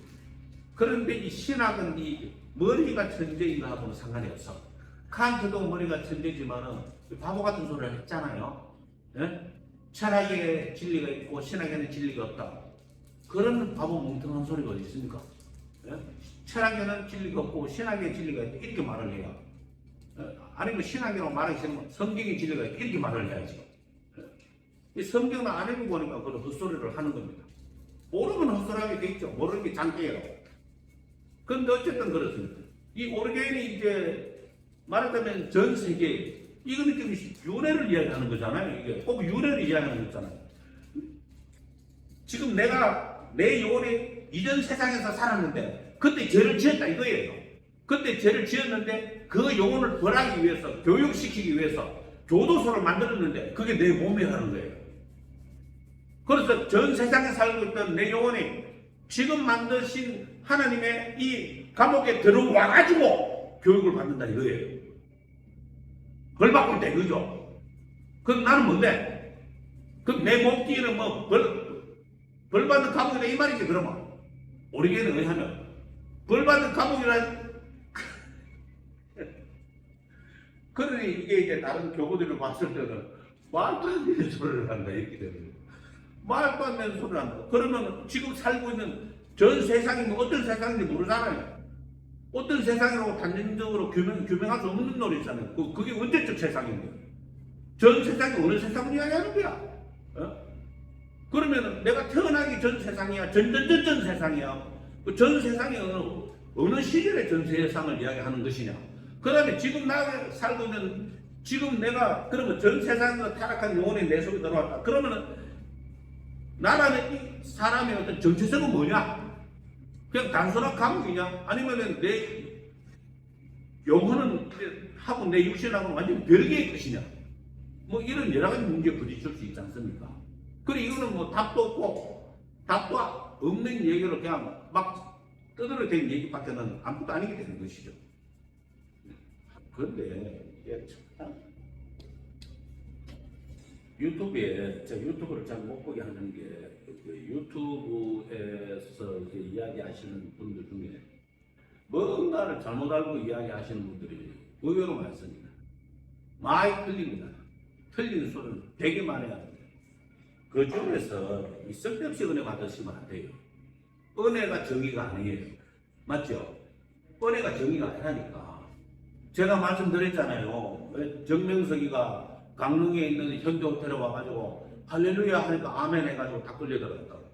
그런데 이 신학은 이 머리가 천재인가 하고는 상관이 없어. 칸트도 머리가 천재지만은 바보 같은 소리를 했잖아요. 예? 철학에 진리가 있고 신학에는 진리가 없다. 그런 바보 멍청한 소리가 어디 있습니까? 예? 철학에는 진리가 없고 신학에 진리가 있다. 이렇게 말을 해요. 아니면 신학이라고 말하기 싫으면 성경의 진리가 있다. 이렇게 말을 해야지. 이 성경을 안 읽어보니까 그런 헛소리를 하는 겁니다. 모르면 헛소리하게 돼 있죠. 모르는 게 장애예요. 그런데 어쨌든 그렇습니다. 이 오르겐이 이제 말하자면 전 세계, 이거는 지금 윤회를 이야기하는 거잖아요. 이게 꼭 윤회를 이야기하는 거잖아요. 지금 내가 내 영혼이 이전 세상에서 살았는데 그때 죄를 지었다 이거예요. 그때 죄를 지었는데 그 영혼을 벌하기 위해서, 교육시키기 위해서 교도소를 만들었는데 그게 내 몸에 하는 거예요. 그래서 전 세상에 살고 있던 내 영혼이 지금 만드신 하나님의 이 감옥에 들어와가지고 교육을 받는다 이거예요. 벌 받고 있다 이거죠. 그럼 나는 뭔데? 그럼 내 몸뚱이는 뭐 벌 받는 감옥이다 이 말이지. 그러면 오리겐에 의하면 벌 받는 감옥이란 그러니 이게 이제 다른 교부들을 봤을 때는 말도 안 되는 소리를 한다 이렇게 되는 거예요. 말도 안 되는 소리를 한다. 그러면 지금 살고 있는 전 세상이 뭐 어떤 세상인지 모르잖아요. 어떤 세상이라고 단정적으로 규명할 수 없는 노래 있잖아요. 그게 언제적 세상인데? 전 세상이 어느 세상을 이야기하는 거야? 그러면 내가 태어나기 전 세상이야? 전 세상이야? 그 전 세상이 어느 시절의 전 세상을 이야기하는 것이냐? 그 다음에 지금 나 살고 있는, 지금 내가 그러면 전 세상에서 타락한 영혼이 내 속에 들어왔다. 그러면은 나라는 이 사람의 어떤 정체성은 뭐냐? 그냥 단순한 감옥이냐? 아니면은 내 영혼은 하고 내 육신하고는 완전히 별개의 것이냐? 뭐 이런 여러 가지 문제에 부딪힐 수 있지 않습니까? 그리고 이거는 뭐 답도 없고 답도 없는 얘기로 그냥 막 떠들어 댄 얘기밖에는 아무것도 아니게 되는 것이죠. 그런데 이게 참 유튜브에 제가 유튜브를 잘 못 보게 하는 게 그 유튜브에서 이제 이야기하시는 분들 중에 뭔가를 잘못 알고 이야기하시는 분들이 의외로 많습니다. 많이 틀립니다. 틀린 소리를 되게 많이 합니다. 그 중에서 이 쓸데없이 은혜 받으시면 안 돼요. 은혜가 정의가 아니에요. 맞죠? 은혜가 정의가 아니라니까. 제가 말씀드렸잖아요. 정명석이가 강릉에 있는 현대호텔에 와가지고 할렐루야 하니까 아멘 해가지고 다 끌려들어갔다고.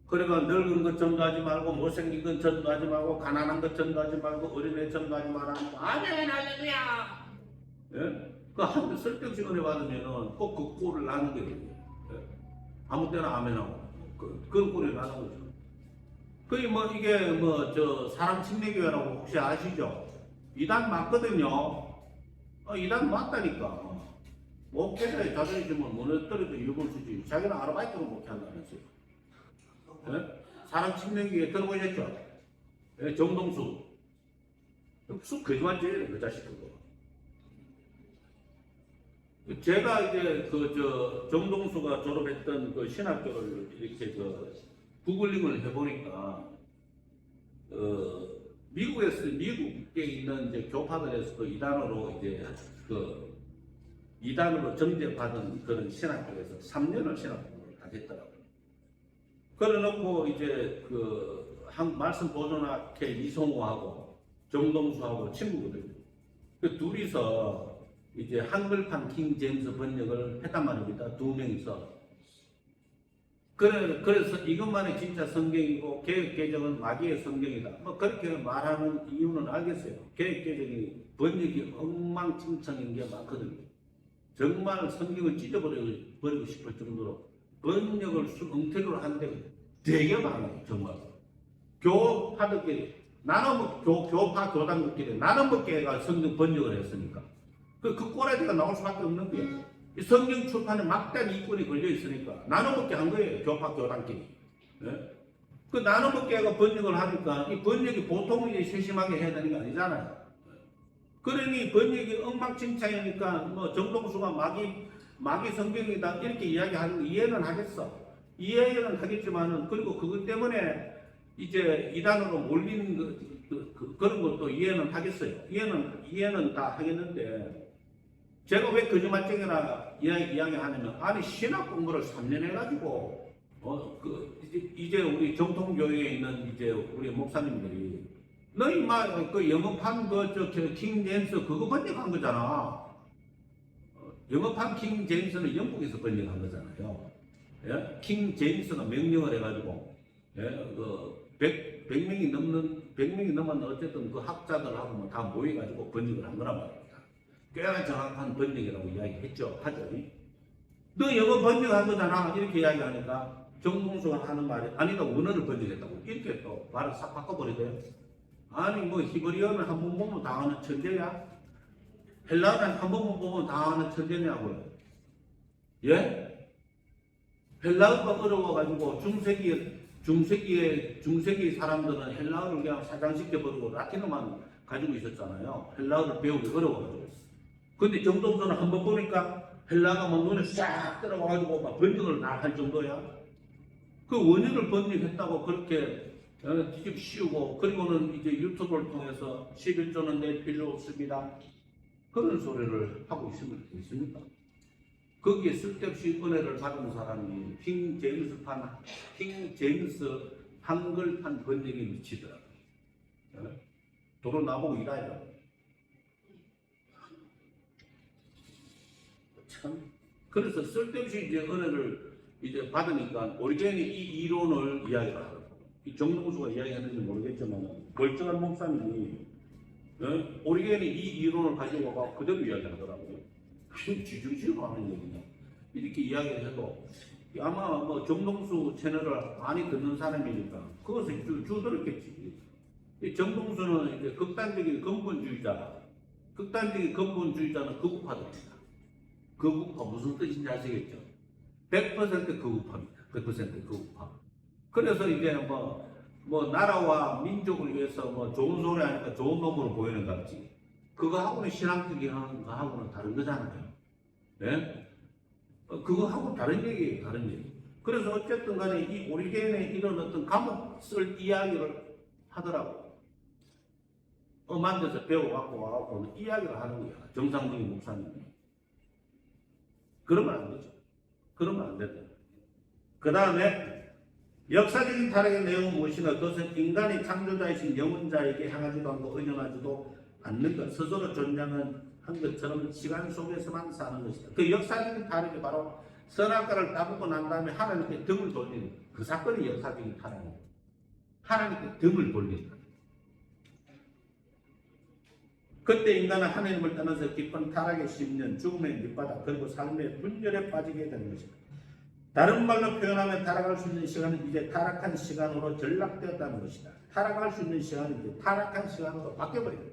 그러니까 늙은 것 전도하지 말고 못생긴 것 전도하지 말고 가난한 것 전도하지 말고 어린애 전도하지 말라니까 아멘 할렐루야. 예? 그 쓸데없이 은혜 받으면은 꼭 그 꼴을 나는 거예요. 예? 아무 때나 아멘하고 그런 꼴이 나는 거죠. 그게 뭐 이게 뭐 저 사람 침례교회라고 혹시 아시죠? 이단 맞거든요. 이단 맞다니까. 목회자에 자존심을 무너뜨려도 일본 수지. 자기는 아르바이트로 목회한다면서요. 예? 사람 침례교회 들어보셨죠? 예, 정동수. 쑥 거짓말쟁이래 그 자식 그거. 제가 이제 정동수가 졸업했던 그 신학교를 이렇게 구글링을 해보니까 미국에 있는 이제 교파들에서도 이단으로 이제 이단으로 정죄받은 그런 신학교에서 3년을 신학교를 다 했더라고요. 그래놓고 이제 말씀 보존학회 이성호하고 정동수하고 친구거든요. 그 둘이서 이제 한글판 킹 제임스 번역을 했단 말입니다. 두 명이서. 그래서 이것만이 진짜 성경이고 개혁개정은 마귀의 성경이다. 뭐 그렇게 말하는 이유는 알겠어요. 개혁개정이 번역이 엉망진창인 게 많거든요. 정말 성경을 찢어버리고 싶을 정도로 번역을 엉터리로 하는데 되게 많아요. 정말. 교파들끼리 나는 뭐 교파 교단들끼리 나는 뭐 걔가 성경 번역을 했으니까 그 꼬라지가 나올 수밖에 없는 거예요. 성경 출판에 막대한 이권이 걸려 있으니까 나눠먹게 한 거예요. 교파 교단끼리. 예? 그 나눠먹게가 번역을 하니까 이 번역이 보통 이제 세심하게 해야 되는 게 아니잖아요. 그러니 번역이 엉망진창이니까 뭐 정동수가 마귀 성경이다 이렇게 이야기하는 거 이해는 하겠어. 이해는 하겠지만은 그리고 그것 때문에 이제 이단으로 몰린 그런 것도 이해는 하겠어요. 이해는 다 하겠는데. 제가 왜 거짓말쟁이라 이야기하냐면, 아니, 신학 공부를 3년 해가지고, 이제 우리 정통교회에 있는 이제 우리 목사님들이, 너희 영어판 킹 제임스 그거 번역한 거잖아. 영어판 킹 제임스는 영국에서 번역한 거잖아요. 예? 킹 제임스가 명령을 해가지고, 예? 100명이 넘은 어쨌든 그 학자들하고 뭐 다 모여가지고 번역을 한 거란 말이에요. 꽤나 정확한 번역이라고 이야기했죠. 하죠. 너 영어 번역한 거잖아. 이렇게 이야기하니까 정동수가 하는 말이 아니다. 원어를 번역했다고. 이렇게 또 말을 싹 바꿔버리대요. 아니 뭐 히브리어는 한 번 보면 다 아는 천재야? 헬라어는 한 번만 보면 다 아는 천재냐고요. 예? 헬라어가 어려워가지고 중세기 사람들은 헬라어를 그냥 사장시켜버리고 라틴어만 가지고 있었잖아요. 헬라어를 배우기 어려워가지고. 근데 정동수는 한번 보니까 헬라가 막 눈에 싹 들어와가지고 막 번역을 다 할 정도야. 그 원어를 번역했다고 그렇게 뒤집 씌우고 그리고는 이제 유튜브를 통해서 11조는 내 필요 없습니다. 그런 소리를 하고 있습니까? 거기에 쓸데없이 은혜를 받은 사람이 킹 제임스 한글판 번역에 미치더라고요. 도로 나보고 일하려고. 참. 그래서 쓸데없이 이제 은혜를 이제 받으니까 오리겐이 이 이론을 이야기를 하더라고요. 이 정동수가 이야기했는지 모르겠지만 멀쩡한 목사님이 오리겐이 이 이론을 가지고 와 그대로 이야기하더라고요. 지중지로 하는 얘기냐. 이렇게 이야기를 해도 아마 뭐 정동수 채널을 많이 듣는 사람이니까 그것을 주들었겠지. 이 정동수는 이제 극단적인 근본주의자는 극우파들입니다. 극우파 무슨 뜻인지 아시겠죠? 100% 극우파입니다. 100% 극우파. 그래서 이제 뭐 나라와 민족을 위해서 뭐 좋은 소리 하니까 좋은 놈으로 보이는 것 같지. 그거하고는 신앙적인 거하고는 다른 거잖아요. 네? 그거하고 다른 얘기예요, 다른 얘기. 그래서 어쨌든 간에 이 오리겐의 이런 어떤 감옥을 이야기를 하더라고. 엄한 데서 배워갖고 와갖고 이야기를 하는 거야. 정상적인 목사님이. 그러면 안 되죠. 그러면 안 된다. 그 다음에 역사적인 타락의 내용은 무엇이냐? 그것은 인간이 창조자이신 영혼자에게 향하지도 않고 의존하지도 않는 것, 스스로 존재한 것처럼 시간 속에서만 사는 것이다. 그 역사적인 타락이 바로 선악과를 따먹고 난 다음에 하나님께 등을 돌리는 그 사건이 역사적인 타락입니다. 하나님께 등을 돌린다. 그때 인간은 하나님을 떠나서 깊은 타락의 10년, 죽음의 밑바닥, 그리고 삶의 분열에 빠지게 되는 것입니다. 다른 말로 표현하면 타락할 수 있는 시간은 이제 타락한 시간으로 전락되었다는 것이다. 타락할 수 있는 시간은 이제 타락한 시간으로 바뀌어버립니다.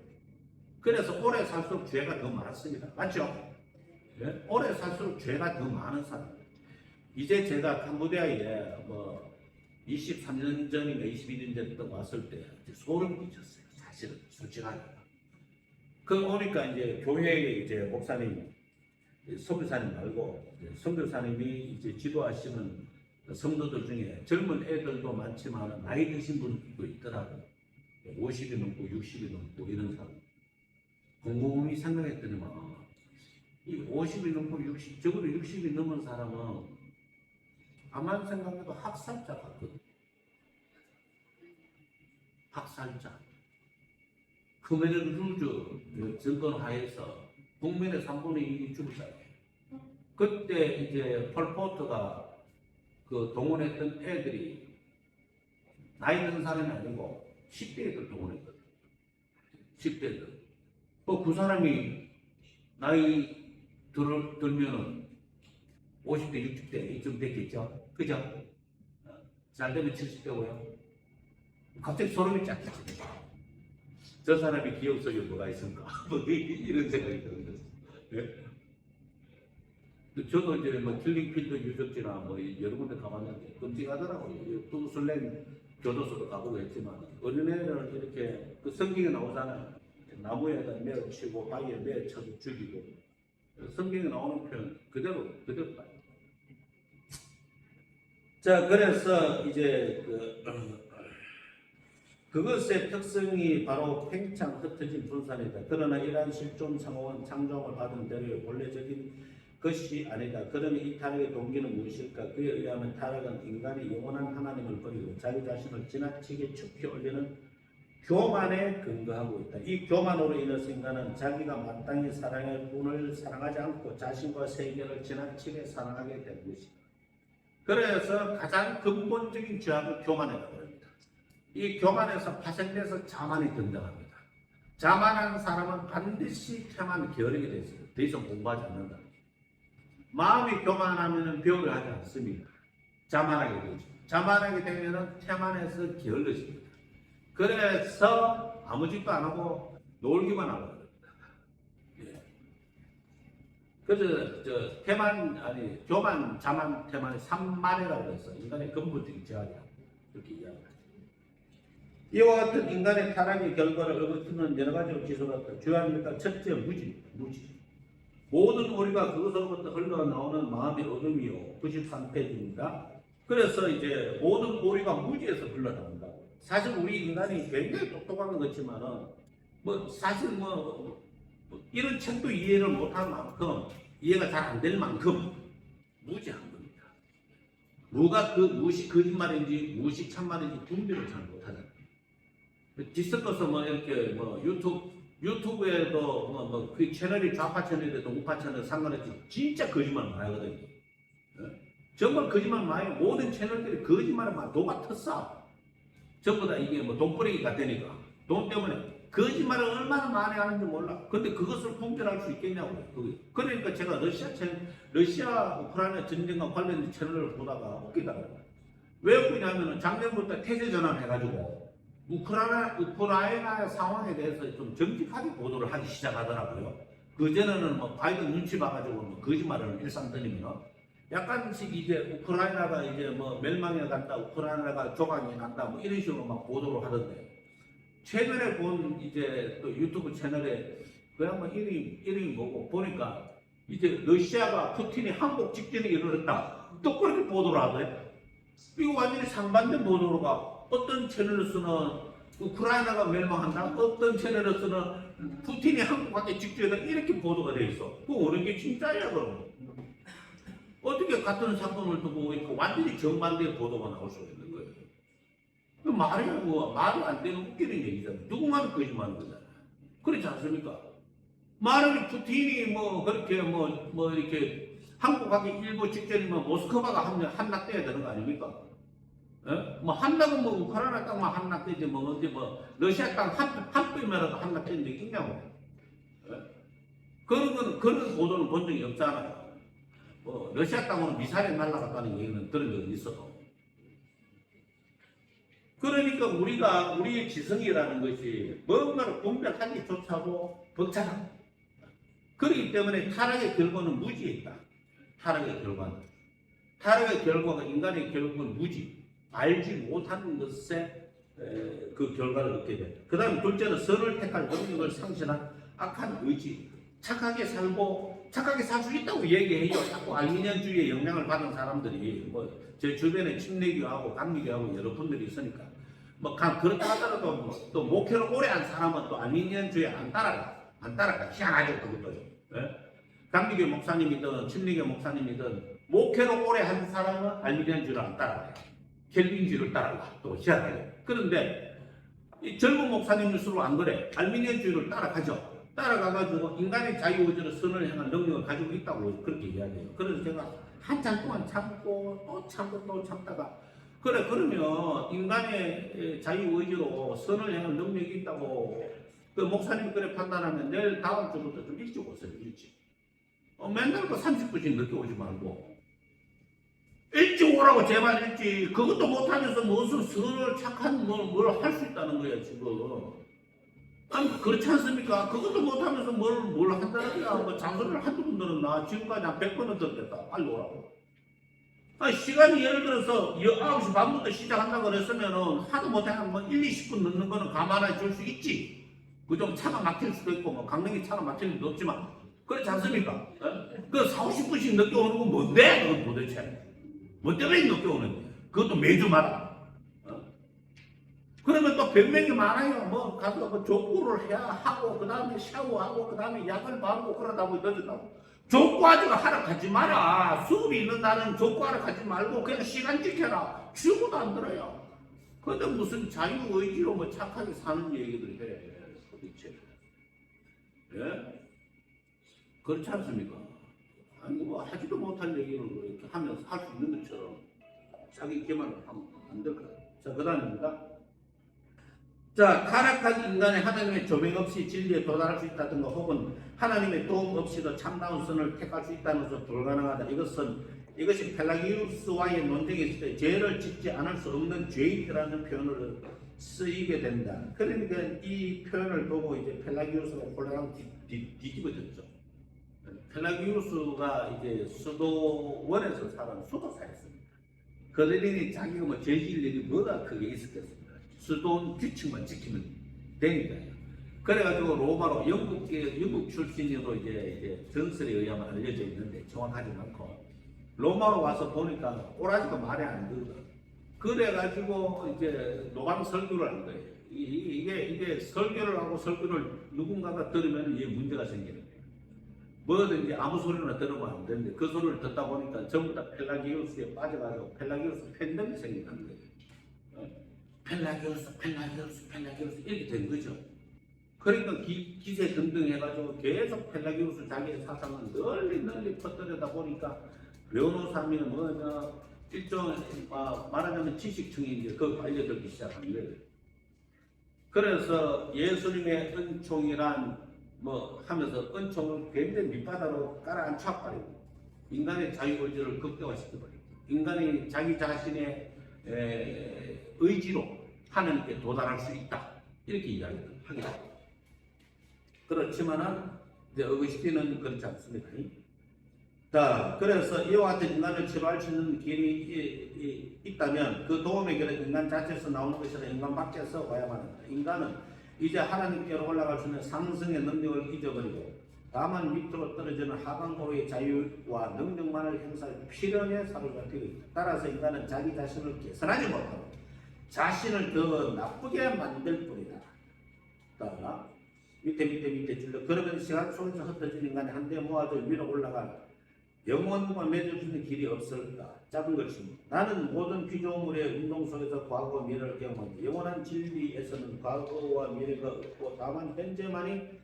그래서 오래 살수록 죄가 더 많습니다. 맞죠? 네? 오래 살수록 죄가 더 많은 사람. 이제 제가 캄보디아에 23년 전인가 22년 전 왔을 때 소름 끼쳤어요. 사실은 솔직하게. 그 오니까 이제 교회에 이제 목사님, 선교사님 말고 선교사님이 이제 지도하시는 성도들 중에 젊은 애들도 많지만 나이 드신 분도 있더라고요. 50이 넘고 60이 넘고 이런 사람. 곰곰이 생각했더니만 이 50이 넘고 60, 적어도 60이 넘은 사람은 아무리 생각해도 학살자 같거든. 학살자. 크메르 루즈 정권 하에서 국민의 3분의 2이 죽었잖아요. 그때 이제 폴포트가 그 동원했던 애들이 나이 든 사람이 아니고 10대들 동원했거든. 10대들. 그 사람이 나이 들면은 50대, 60대 이쯤 됐겠죠? 그죠? 잘 되면 70대고요. 갑자기 소름이 쫙 끼치네. 저 사람이 기억 속에 뭐가 있을까? 이런 생각이 드는 거죠. 네? 저도 이제 킬링필드 유적지나 여러 군데 가봤는데 끔찍하더라고요. 무슬림 교도소도 가보고 했지만 어린애를 이렇게 그 성경에 나오잖아요. 나무에다 매어 치고 바위에 매어 쳐서 죽이고 성경에 나오는 표현 그대로 봐요. 자, 그래서 이제 그것의 특성이 바로 팽창 흩어진 분산이다. 그러나 이러한 실존 상호는 창조함을 받은 대로의 원래적인 것이 아니다. 그러면 이 타락의 동기는 무엇일까? 그에 의하면 타락은 인간이 영원한 하나님을 버리고 자기 자신을 지나치게 축히 올리는 교만에 근거하고 있다. 이 교만으로 인해서 인간은 자기가 마땅히 사랑할 분을 사랑하지 않고 자신과 세계를 지나치게 사랑하게 된 것이다. 그래서 가장 근본적인 죄악은 교만이라고 합니다. 이 교만에서 파생돼서 자만이 등장합니다. 자만한 사람은 반드시 태만 게으르게 되어 있습니다. 더 이상 공부하지 않는다. 마음이 교만하면 배우를 하지 않습니다. 자만하게 되죠. 자만하게 되면 태만해서 게을러집니다. 그래서 아무 짓도 안 하고 놀기만 하고 그럽니다. 예. 그래서 교만, 자만, 태만이 삼만이라고 해서 인간의 근본적인 죄악이라고 이렇게 이야기합니다. 이와 같은 인간의 타락의 결과를 얻어쓰는 여러 가지로 지속했다. 주요합니까? 첫째, 무지. 모든 우리가 그것으로부터 흘러나오는 마음의 어둠이요. 93페이지입니다. 그래서 이제 모든 우리가 무지에서 흘러나온다고. 사실 우리 인간이 굉장히 똑똑한 것이지만은 사실 이런 책도 이해를 못할 만큼 이해가 잘 안 될 만큼 무지한 겁니다. 무엇이 거짓말인지 무엇이 참말인지 분별을 잘 못하잖아요. 뒤섞어서 이렇게 유튜브에도 그 채널이 좌파 채널이라도 우파 채널 상관없이 진짜 거짓말 많이 하거든요. 정말 거짓말 많이 해요. 모든 채널들이 거짓말을 막 녹아 텄어. 전부 다 이게 돈벌이기 같다니까. 돈 때문에 거짓말을 얼마나 많이 하는지 몰라. 근데 그것을 분별할 수 있겠냐고요. 그러니까 제가 러시아 우크라이나 전쟁과 관련된 채널을 보다가 웃기더라고요. 왜 웃기냐면 작년부터 태세 전환해가지고 우크라이나 상황에 대해서 좀 정직하게 보도를 하기 시작하더라고요. 그전에는 바이든 눈치 봐가지고 거짓말을 일삼더니면 약간씩 이제 우크라이나가 이제 멸망해 간다, 우크라이나가 조각이 난다, 이런 식으로 막 보도를 하던데 최근에 본 이제 또 유튜브 채널에 그 양반 이름이 뭐고 보니까 이제 러시아가 푸틴이 항복 직전에 이르렀다. 또 그렇게 보도를 하더래. 이거 완전히 상반된 보도로가 어떤 채널에서는 우크라이나가 멸망한다. 어떤 채널에서는 푸틴이 항복하기 직전에 이렇게 보도가 돼 있어. 그 어느 게 진짜야 그럼? 어떻게 같은 사건을 두고 이렇게 완전히 정반대의 보도가 나올 수가 있는 거예요? 그 말이 안 되는 웃기는 얘기잖아. 누군가는 거짓말하는 거잖아. 그렇지 않습니까? 말하면 푸틴이 뭐 그렇게 뭐 이렇게 항복하기 일보 직전이면 모스크바가 함락돼야 되는 거 아닙니까? 예? 뭐 함락은 뭐 우크라이나 땅만 함락되지 뭐 언제 뭐 러시아 땅 한 뼘이라도 함락된 적이 있냐고. 예? 그런 보도는 본 적이 없잖아요. 러시아 땅으로 미사일이 날아갔다는 얘기는 들은 적이 있어도. 그러니까 우리의 지성이라는 것이 뭔가를 분별하기조차도 벅차다. 그렇기 때문에 타락의 결과는 무지에 있다. 타락의 결과가 인간의 결과는 무지. 알지 못하는 것에 그 결과를 얻게 돼. 그 다음 둘째는 선을 택할 능력을 상실한 악한 의지. 착하게 살 수 있다고 얘기해요. 자꾸 알미니언주의의 영향을 받은 사람들이 제 주변에 침례교하고 감리교하고 여러 분들이 있으니까 그렇다 하더라도 또 목회를 오래 한 사람은 또 알미니언주의 안 따라가 희한하죠 그것도요. 네? 감리교 목사님이든 침례교 목사님이든 목회를 오래 한 사람은 알미니언주의를 안 따라가요. 켈빈주의를 따라가 또 희한하게. 그런데 이 젊은 목사님일수록 안 그래. 알미니언주의를 따라가죠. 따라가가지고 인간의 자유의지로 선을 향한 능력을 가지고 있다고 그렇게 이야기해요. 그래서 제가 한참 동안 참고 또 참다가 그러면 인간의 자유의지로 선을 향한 능력이 있다고 그 목사님이 그래 판단하면 내일 다음 주부터 좀 일찍 오세요. 일찍. 맨날 그 30분씩 늦게 오지 말고 일찍 오라고 제발 일찍. 그것도 못하면서 무슨 선을 착한 뭘 할 수 있다는 거야 지금. 아니 그렇지 않습니까? 그것도 못하면서 뭘 한다는 거야. 뭐 장소를 한두 번 들었나? 지금까지 한 100번은 들었겠다. 빨리 오라고. 아니 시간이 예를 들어서 9시 반부터 시작한다고 그랬으면은 하도 못하면 뭐 1, 20분 늦는 거는 감안해 줄 수 있지. 그 좀 차가 막힐 수도 있고 뭐 강릉이 차가 막힐 수도 없지만 그렇지 않습니까? 그 4, 50분씩 늦게 오는 건 뭔데? 그건 도대체 뭐 때문에 늦게 오는데? 그것도 매주마다. 그러면 또 변명이 많아요. 뭐 가서 뭐 족구를 해야 하고 그 다음에 샤워하고 그 다음에 약을 바르고 그러다 보니 늦었다고. 족구하지가 하러 가지 마라. 수업이 있는 날은 족구하러 가지 말고 그냥 시간 지켜라. 죽어도 안 들어요. 근데 무슨 자유의지로 뭐 착하게 사는 얘기들 해. 도대체. 예? 그렇지 않습니까? 아니 뭐 하지도 못할 얘기를 이렇게 하면서 할 수 있는 것처럼 자기 기만을 하면 안 될 거예요. 자, 그 다음입니다. 자, 타락한 인간의 하나님의 조명 없이 진리에 도달할 수 있다든가 혹은 하나님의 도움 없이도 참다운 선을 택할 수 있다는 것은 불가능하다. 이것이 펠라기우스와의 논쟁에 있을 때 죄를 짓지 않을 수 없는 죄인이라는 표현을 쓰이게 된다. 그러니까 이 표현을 보고 이제 펠라기우스가 홀라당 뒤집어졌죠. 펠라기우스가 이제 수도원에서 살아는 수도사였습니다. 그들이 자기가 뭐 죄질 일이 뭐가 크게 있었겠습니까? 수도원 규칙만 지키면 되니까요. 그래가지고 로마로 영국 출신으로 이제 전설에 의하면 알려져 있는데 정확하지 않고 로마로 와서 보니까 꼬라지가 말이 안 들어. 그래가지고 이제 노방 설교를 한 거예요. 이게 설교를 하고 설교를 누군가가 들으면 이게 문제가 생기는 거예요. 뭐든지 아무 소리나 들으면 안 되는데 그 소리를 듣다 보니까 전부 다 펠라기우스에 빠져가지고 펠라기우스 팬덤이 생긴다는 거예요. 펠라기우스 이렇게 된 거죠. 그러니까 기세 등등 해가지고 계속 펠라기우스 자기의 사상을 널리 퍼뜨리다 보니까 변호사면 일종 말하자면 지식층이 이제 그거 알려들기 시작한 거예요. 그래서 예수님의 은총이란 하면서 은총을 굉장히 밑바닥으로 깔아앉혀버리고 인간의 자유의지를 극대화시켜버리고 인간이 자기 자신의 의지로 하나님께 도달할 수 있다 이렇게 이야기를 하게 됩니다. 그렇지만은 이제 어거스틴은 그렇지 않습니다. 자, 그래서 이와 같은 인간을 치료할 수 있는 길이 있다면 그 도움의 길은 인간 자체에서 나오는 것이 아니라 인간 밖에서 와야만 한다. 인간은 이제 하나님께로 올라갈 수 있는 상승의 능력을 잊어버리고 다만 밑으로 떨어지는 하강으로의 자유와 능력만을 행사할 필연에 사로잡혀 있다. 따라서 인간은 자기 자신을 개선하지 못하고 자신을 더 나쁘게 만들 뿐이다. 따라 밑에 줄려 그러면 시간 속에서 흩어진 인간이 한데 모아져 위로 올라가 영혼과 맺을 수 있는 길이 없을까? 작은 것입니다. 나는 모든 피조물의 운동 속에서 과거와 미래를 경험한다. 영원한 진리에서는 과거와 미래가 없고 다만 현재만이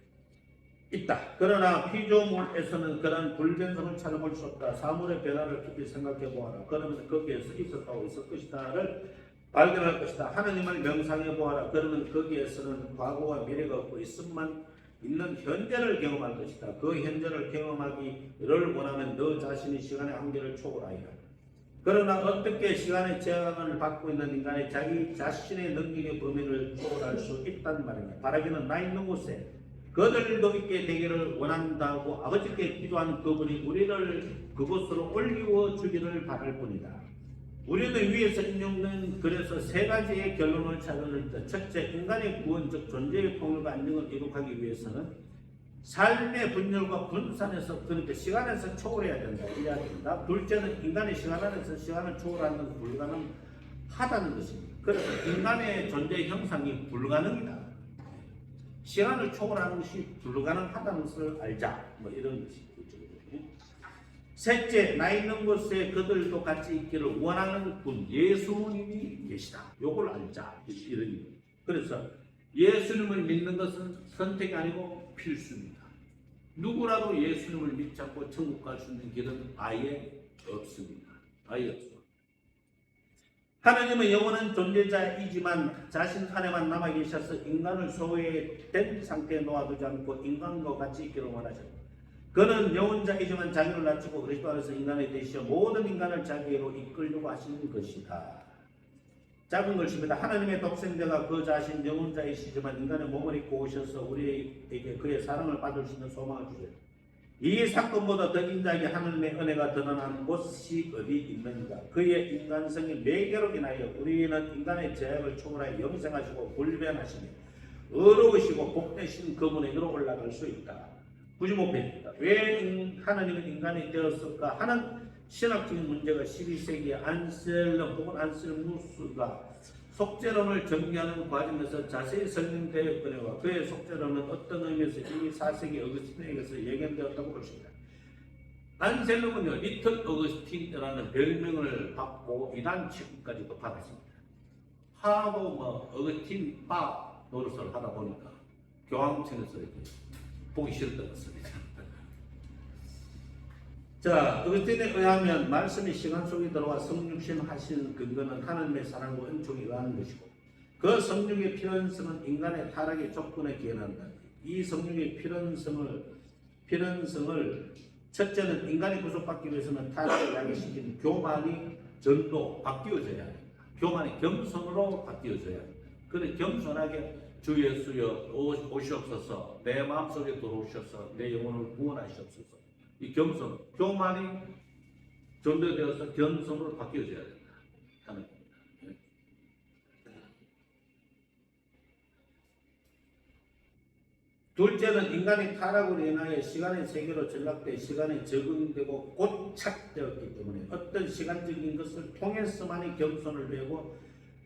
있다. 그러나 피조물에서는 그런 불변성을 찾아볼 수 없다. 사물의 변화를 깊이 생각해 보아라. 그러면 거기에서 있었다고 있을 것이다를 발견할 것이다. 하나님을 명상해 보아라. 그러면 거기에서는 과거와 미래가 없고 있음만 있는 현재를 경험할 것이다. 그 현재를 경험하기를 원하면 너 자신이 시간의 한계를 초월하여라. 그러나 어떻게 시간의 제한을 받고 있는 인간이 자기 자신의 능력의 범위를 초월할 수 있단 말이냐. 바라기는 나 있는 곳에 그들도 있게 되기를 원한다고 아버지께 기도한 그분이 우리를 그곳으로 올리워 주기를 바랄 뿐이다. 우리는 위에서 인용된 그래서 세 가지의 결론을 찾을 때 첫째, 인간의 구원 즉 존재의 통일과 안정을 이룩하기 위해서는 삶의 분열과 분산에서 그러니까 시간에서 초월해야 된다. 이해해야 된다. 둘째는 인간의 시간 안에서 시간을 초월하는 것은 불가능하다는 것입니다. 그래서 인간의 존재 형상이 불가능이다. 시간을 초월하는 것이 불가능하다는 것을 알자. 뭐 이런 것이죠. 셋째, 나 있는 곳에 그들도 같이 있기를 원하는 분 예수님이 계시다. 요걸 알자. 이런. 그래서 예수님을 믿는 것은 선택이 아니고 필수입니다. 누구라도 예수님을 믿지 않고 천국 갈 수 있는 길은 아예 없습니다. 아예 없습니다. 하나님은 영원한 존재자이지만 자신 안에만 남아 계셔서 인간을 소외된 상태에 놓아두지 않고 인간과 같이 있기를 원하셨다. 그는 영혼자이지만 자기를 낮추고 그리스도 안에서 인간이 되시어 모든 인간을 자기로 이끌려고 하시는 것이다. 작은 것입니다. 하나님의 독생자가 그 자신 영혼자이시지만 인간의 몸을 입고 오셔서 우리에게 그의 사랑을 받을 수 있는 소망을 주셨다. 이 사건보다 더 인자하게 하나님의 은혜가 드러나는 곳이 어디 있는가? 그의 인간성의 매개로 인하여 우리는 인간의 제약을 초월하여 영생하시고 불변하시며 의로우시고 복되신 그분에게로 올라갈 수 있다. 95페이지입니다. 왜 하나님은 인간이 되었을까 하는 신학적인 문제가 12세기의 안셀럼 혹은 안셀무스가 속죄론을 정리하는 과정에서 자세히 설명되었거니와 그의 속죄론은 어떤 의미에서 이미 4세기 어거스틴에게서 예견되었다고 볼 수 있다. 안셀럼은요, 리틀 어거스틴이라는 별명을 받고 이단 취급까지도 받았습니다. 하도 어거스틴 바 노릇을 하다 보니까 교황청에서 이렇게 보기 싫었던 것입니다. 자, 어거스틴에 의하면 말씀이 시간 속에 들어와 성육신 하신 근거는 하나님의 사랑과 은총에 의한 것이고 그 성육의 필연성은 인간의 타락의 조건에 기인한다. 이 성육의 필연성을 첫째는 인간이 구속받기 위해서는 타락을 야기시킨 교만이 전도 바뀌어져야 합니다. 교만이 겸손으로 바뀌어져야 합니다. 그래 겸손하게 주 예수여 오시옵소서 내 마음속에 들어오셔서 내 영혼을 구원하시옵소서. 이 겸손, 교만이 전도되어서 겸손으로 바뀌어져야 된다 하는 겁니다. 둘째는 인간이 타락으로 인하여 시간의 세계로 전락돼 시간에 적응되고 고착되었기 때문에 어떤 시간적인 것을 통해서만이 겸손을 배우고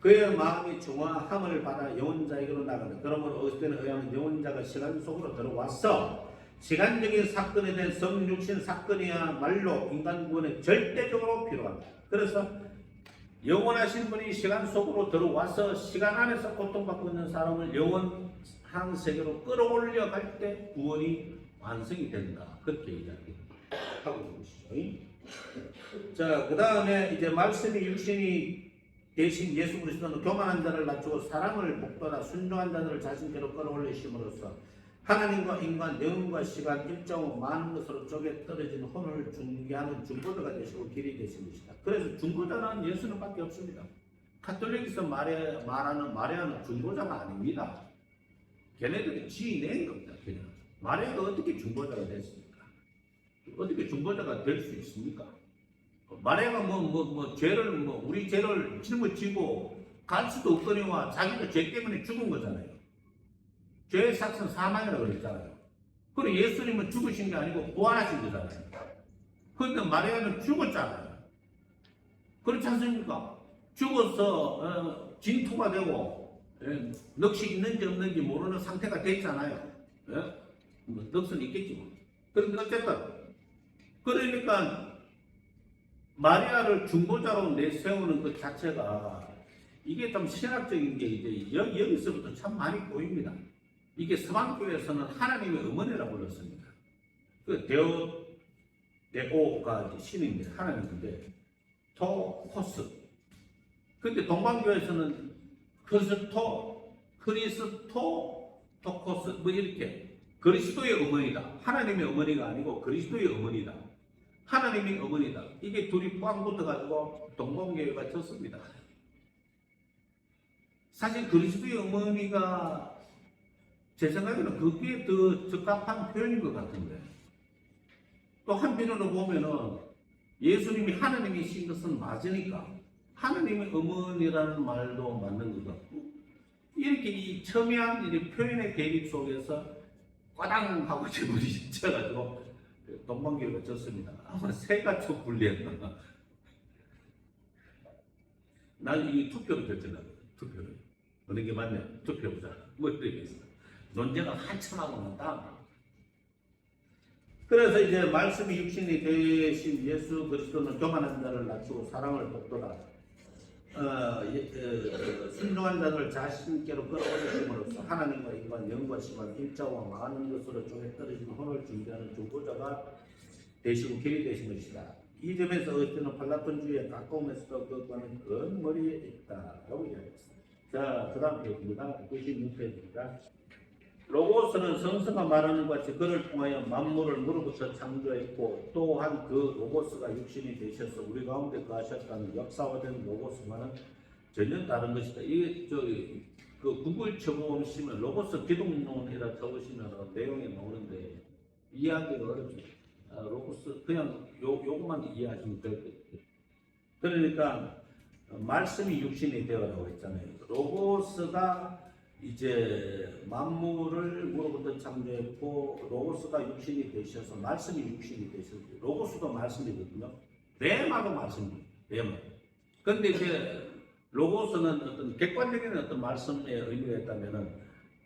그의 마음이 중화함을 받아 영혼자에게로 나간다. 그러므로 어거스틴에 의하면 영혼자가 시간 속으로 들어와서 시간적인 사건에 대한 성육신 사건이야말로 인간 구원에 절대적으로 필요합니다. 그래서 영원하신 분이 시간 속으로 들어와서 시간 안에서 고통받고 있는 사람을 영원한 세계로 끌어올려 갈 때 구원이 완성이 된다. 그렇게 이야기하고 있는 것이죠. 자, 그 다음에 이제 말씀이 육신이 대신 예수 그리스도는 교만한 자를 낮추고 사랑을 목도하다 순종한 자들을 자신께로 끌어올리심으로써 하나님과 인간, 영과 시간, 일정으로 많은 것으로 쪼개 떨어진 혼을 중개하는 중보자가 되시고 길이 되신 것이다. 그래서 중보자는 예수님밖에 없습니다. 카톨릭에서 말하는 마리아는 중보자가 아닙니다. 걔네들이 지어낸 겁니다. 그냥. 마리아가 어떻게 중보자가 됐습니까? 어떻게 중보자가 될 수 있습니까? 마리아가 죄를 우리 죄를 짊어지고 갈 수도 없거니와 자기가 죄 때문에 죽은 거잖아요. 죄의 삭은 사망이라고 그랬잖아요. 그리고 예수님은 죽으신 게 아니고 부활하신 거잖아요. 그런데 마리아는 죽었잖아요. 그렇지 않습니까? 죽어서 진토가 되고 넋이 있는지 없는지 모르는 상태가 됐잖아요. 뭐 넋은 있겠지 뭐. 그런데 어쨌든 그러니까 마리아를 중보자로 내세우는 그 자체가 이게 좀 신학적인 게 이제 여기서부터 참 많이 보입니다. 이게 서방교에서는 하나님의 어머니라고 불렀습니다. 그 데오가 신인데 하나님인데 토코스. 근데 동방교에서는 토코스 뭐 이렇게 그리스도의 어머니다. 하나님의 어머니가 아니고 그리스도의 어머니다. 하나님의 어머니다. 이게 둘이 꽉 붙어가지고 동방교회가 졌습니다. 사실 그리스도의 어머니가 제 생각에는 그게 더 적합한 표현인 것 같은데, 또 한편으로 보면은 예수님이 하나님이신 것은 맞으니까 하나님의 어머니라는 말도 맞는 것 같고, 이렇게 이 첨예한 표현의 대립 속에서 꽈당 하고 제물이 져가지고 동방교회가 졌습니다. 아마 새가 좀 불리했나. 난 이 투표로 결정하거든. 투표를 어느 게 맞냐? 투표보자. 뭐 이렇게 있어. 논쟁을 한참 하고 난 다음. 그래서 이제 말씀이 육신이 되신 예수 그리스도는 교만한 자를 낮추고 사랑을 돕더라. 순종한 자를 자신께로 끌어올리심으로써 하나님과 일반 영과 시간 일자와 많은 것으로 쪼개 떨어진 혼을 준비하는 중보자가 되시고 길이 되신 것이다. 이 점에서 어쨌든 팔라톤주의에 가까움에서도 그것과는 큰 머리에 있다라고 이야기했습니다. 자, 그 다음 페이지입니다. 96페이지입니다. 로고스는 성서가 말하는 것 같이 그를 통하여 만물을 무로부터 창조했고, 또한 그 로고스가 육신이 되셔서 우리 가운데 거하셨다는 역사화된 로고스와는 전혀 다른 것이다. 이게 그 구글 쳐보시면 로고스 기독론이라 적으시면 내용이 나오는데 이해하기가 어렵죠. 로고스 그냥 요것만 이해하시면 될 것 같아요. 그러니까 말씀이 육신이 되어라고 했잖아요. 로고스가 이제 만물을 무로부터 창조했고, 로고스가 육신이 되셔서 말씀이 육신이 되셔서, 로고스도 말씀이거든요. 레마도 말씀이에요. 레마. 근데 이제 로고스는 어떤 객관적인 어떤 말씀의 의미가 있다면은,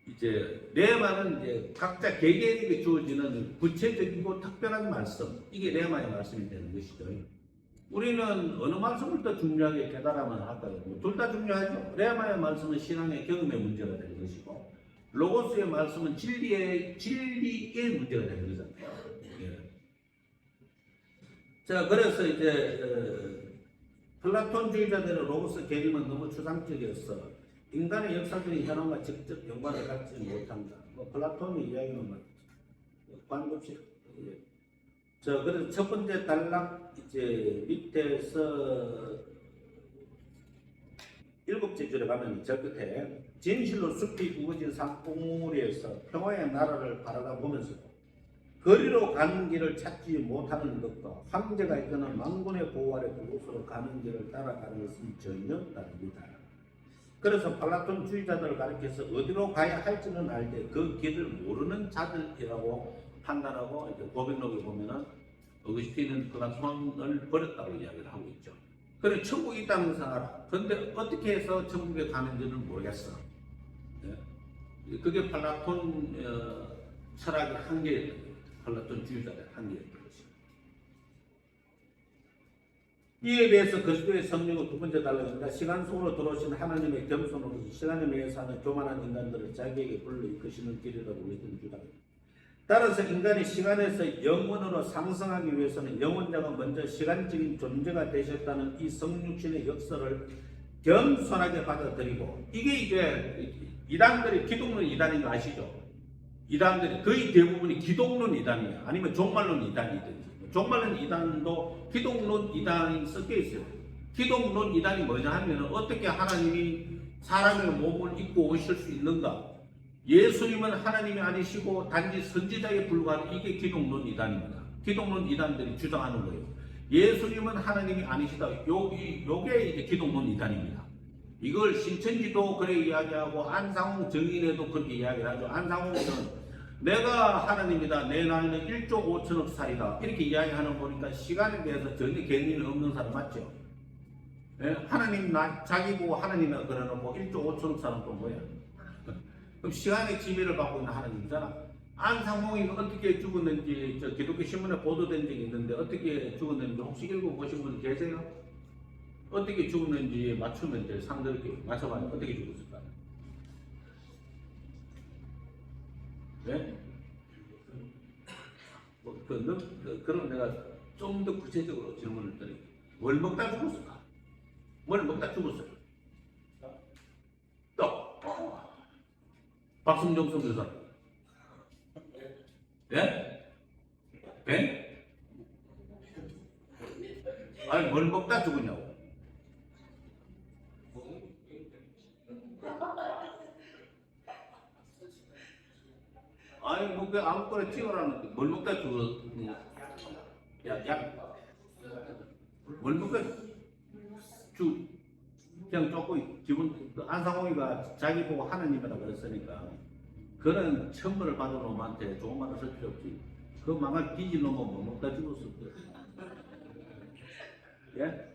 이제 레마는 이제 각자 개개인에게 주어지는 구체적이고 특별한 말씀, 이게 레마의 말씀이 되는 것이죠. 우리는 어느 말씀을 더 중요하게 깨달으면 할까요? 둘 다 중요하죠. 레마의 말씀은 신앙의 경험의 문제가 되는 것이고, 로고스의 말씀은 진리의 문제가 되는 거잖아요. 예. 자, 그래서 이제 플라톤주의자들의 로고스 개념은 너무 추상적이어서 인간의 역사적인 현황과 직접 연관을 갖지 못한다. 뭐 플라톤의 이야기는 뭐 관급식. 예. 자, 그래서 첫 번째 단락 이제 밑에서 7째 줄에 가면 저 끝에 진실로 숲이 우거진 산봉우리에서 평화의 나라를 바라다 보면서 거리로 가는 길을 찾지 못하는 것과 황제가 이끄는 만군의 보호 아래 그곳으로 가는 길을 따라가는 것은 전혀 다릅니다. 그래서 플라톤주의자들을 가리켜서 어디로 가야 할지는 알되 그 길을 모르는 자들이라고 판단하고, 이제 고백록에 보면은 어거스틴은 플라톤을 버렸다고 이야기를 하고 있죠. 그래, 천국이 있다는 사람. 그런데 어떻게 해서 천국에 가는지는 모르겠어. 예? 그게 플라톤 철학의 한계였던 거예요. 플라톤주의자의 한계였던 것이죠. 이에 비해서 그리스도의 성령은 두 번째 단락입니다. 시간 속으로 들어오신 하나님의 겸손으로서 시간에 매여 사는 교만한 인간들을 자기에게 불러 이끄시는 길이라고 믿는 주장입니다. 따라서 인간이 시간에서 영원으로 상승하기 위해서는 영원자가 먼저 시간적인 존재가 되셨다는 이 성육신의 역사를 겸손하게 받아들이고, 이게 이제 이단들이 기독론 이단인 거 아시죠? 이단들이 거의 대부분이 기독론 이단이에요. 아니면 종말론 이단이든지. 종말론 이단도 기독론 이단이 섞여 있어요. 기독론 이단이 뭐냐 하면 어떻게 하나님이 사람의 몸을 입고 오실 수 있는가? 예수님은 하나님이 아니시고 단지 선지자에 불과한, 이게 기독론 이단입니다. 기독론 이단들이 주장하는 거예요. 예수님은 하나님이 아니시다. 요게 이제 기독론 이단입니다. 이걸 신천지도 그래 이야기하고 안상홍 정인회도 그렇게 이야기를 하죠. 안상홍은 내가 하나님이다. 내 나이는 1조 5천억 살이다. 이렇게 이야기하는 거 보니까 시간에 대해서 전혀 개념이 없는 사람 맞죠? 예? 하나님 자기 보고 하나님이라 그러놓고 1조 5천억 살은 또 뭐야? 그럼 시간의 지배를 받고 있는 하나님이잖아. 안상홍이 어떻게 죽었는지 저 기독교 신문에 보도된 적이 있는데 어떻게 죽었는지 혹시 읽어보신 분 계세요? 어떻게 죽었는지 맞추면 이제 상대를 맞춰봐요. 어떻게 죽었을까요? 네? 그럼 내가 좀 더 구체적으로 질문을 드릴게요. 뭘 먹다 죽었을까? 뭘 먹다 죽었어요? 또 박승종 선교사. 예? 배? 아니 뭘 먹다 죽었냐고. 아니 뭐 그 아무거나 찍어라는데 뭘 먹다 죽었냐. 뭘 먹다 그냥 조금 기분 안상홍이가 자기 보고 하나님이라고 그랬으니까 그런 천벌을 받은 놈한테 좋은 말을 쓸 필요 없지. 그 망할 뒤질 놈은 뭐 먹다 죽었을 거야. 예?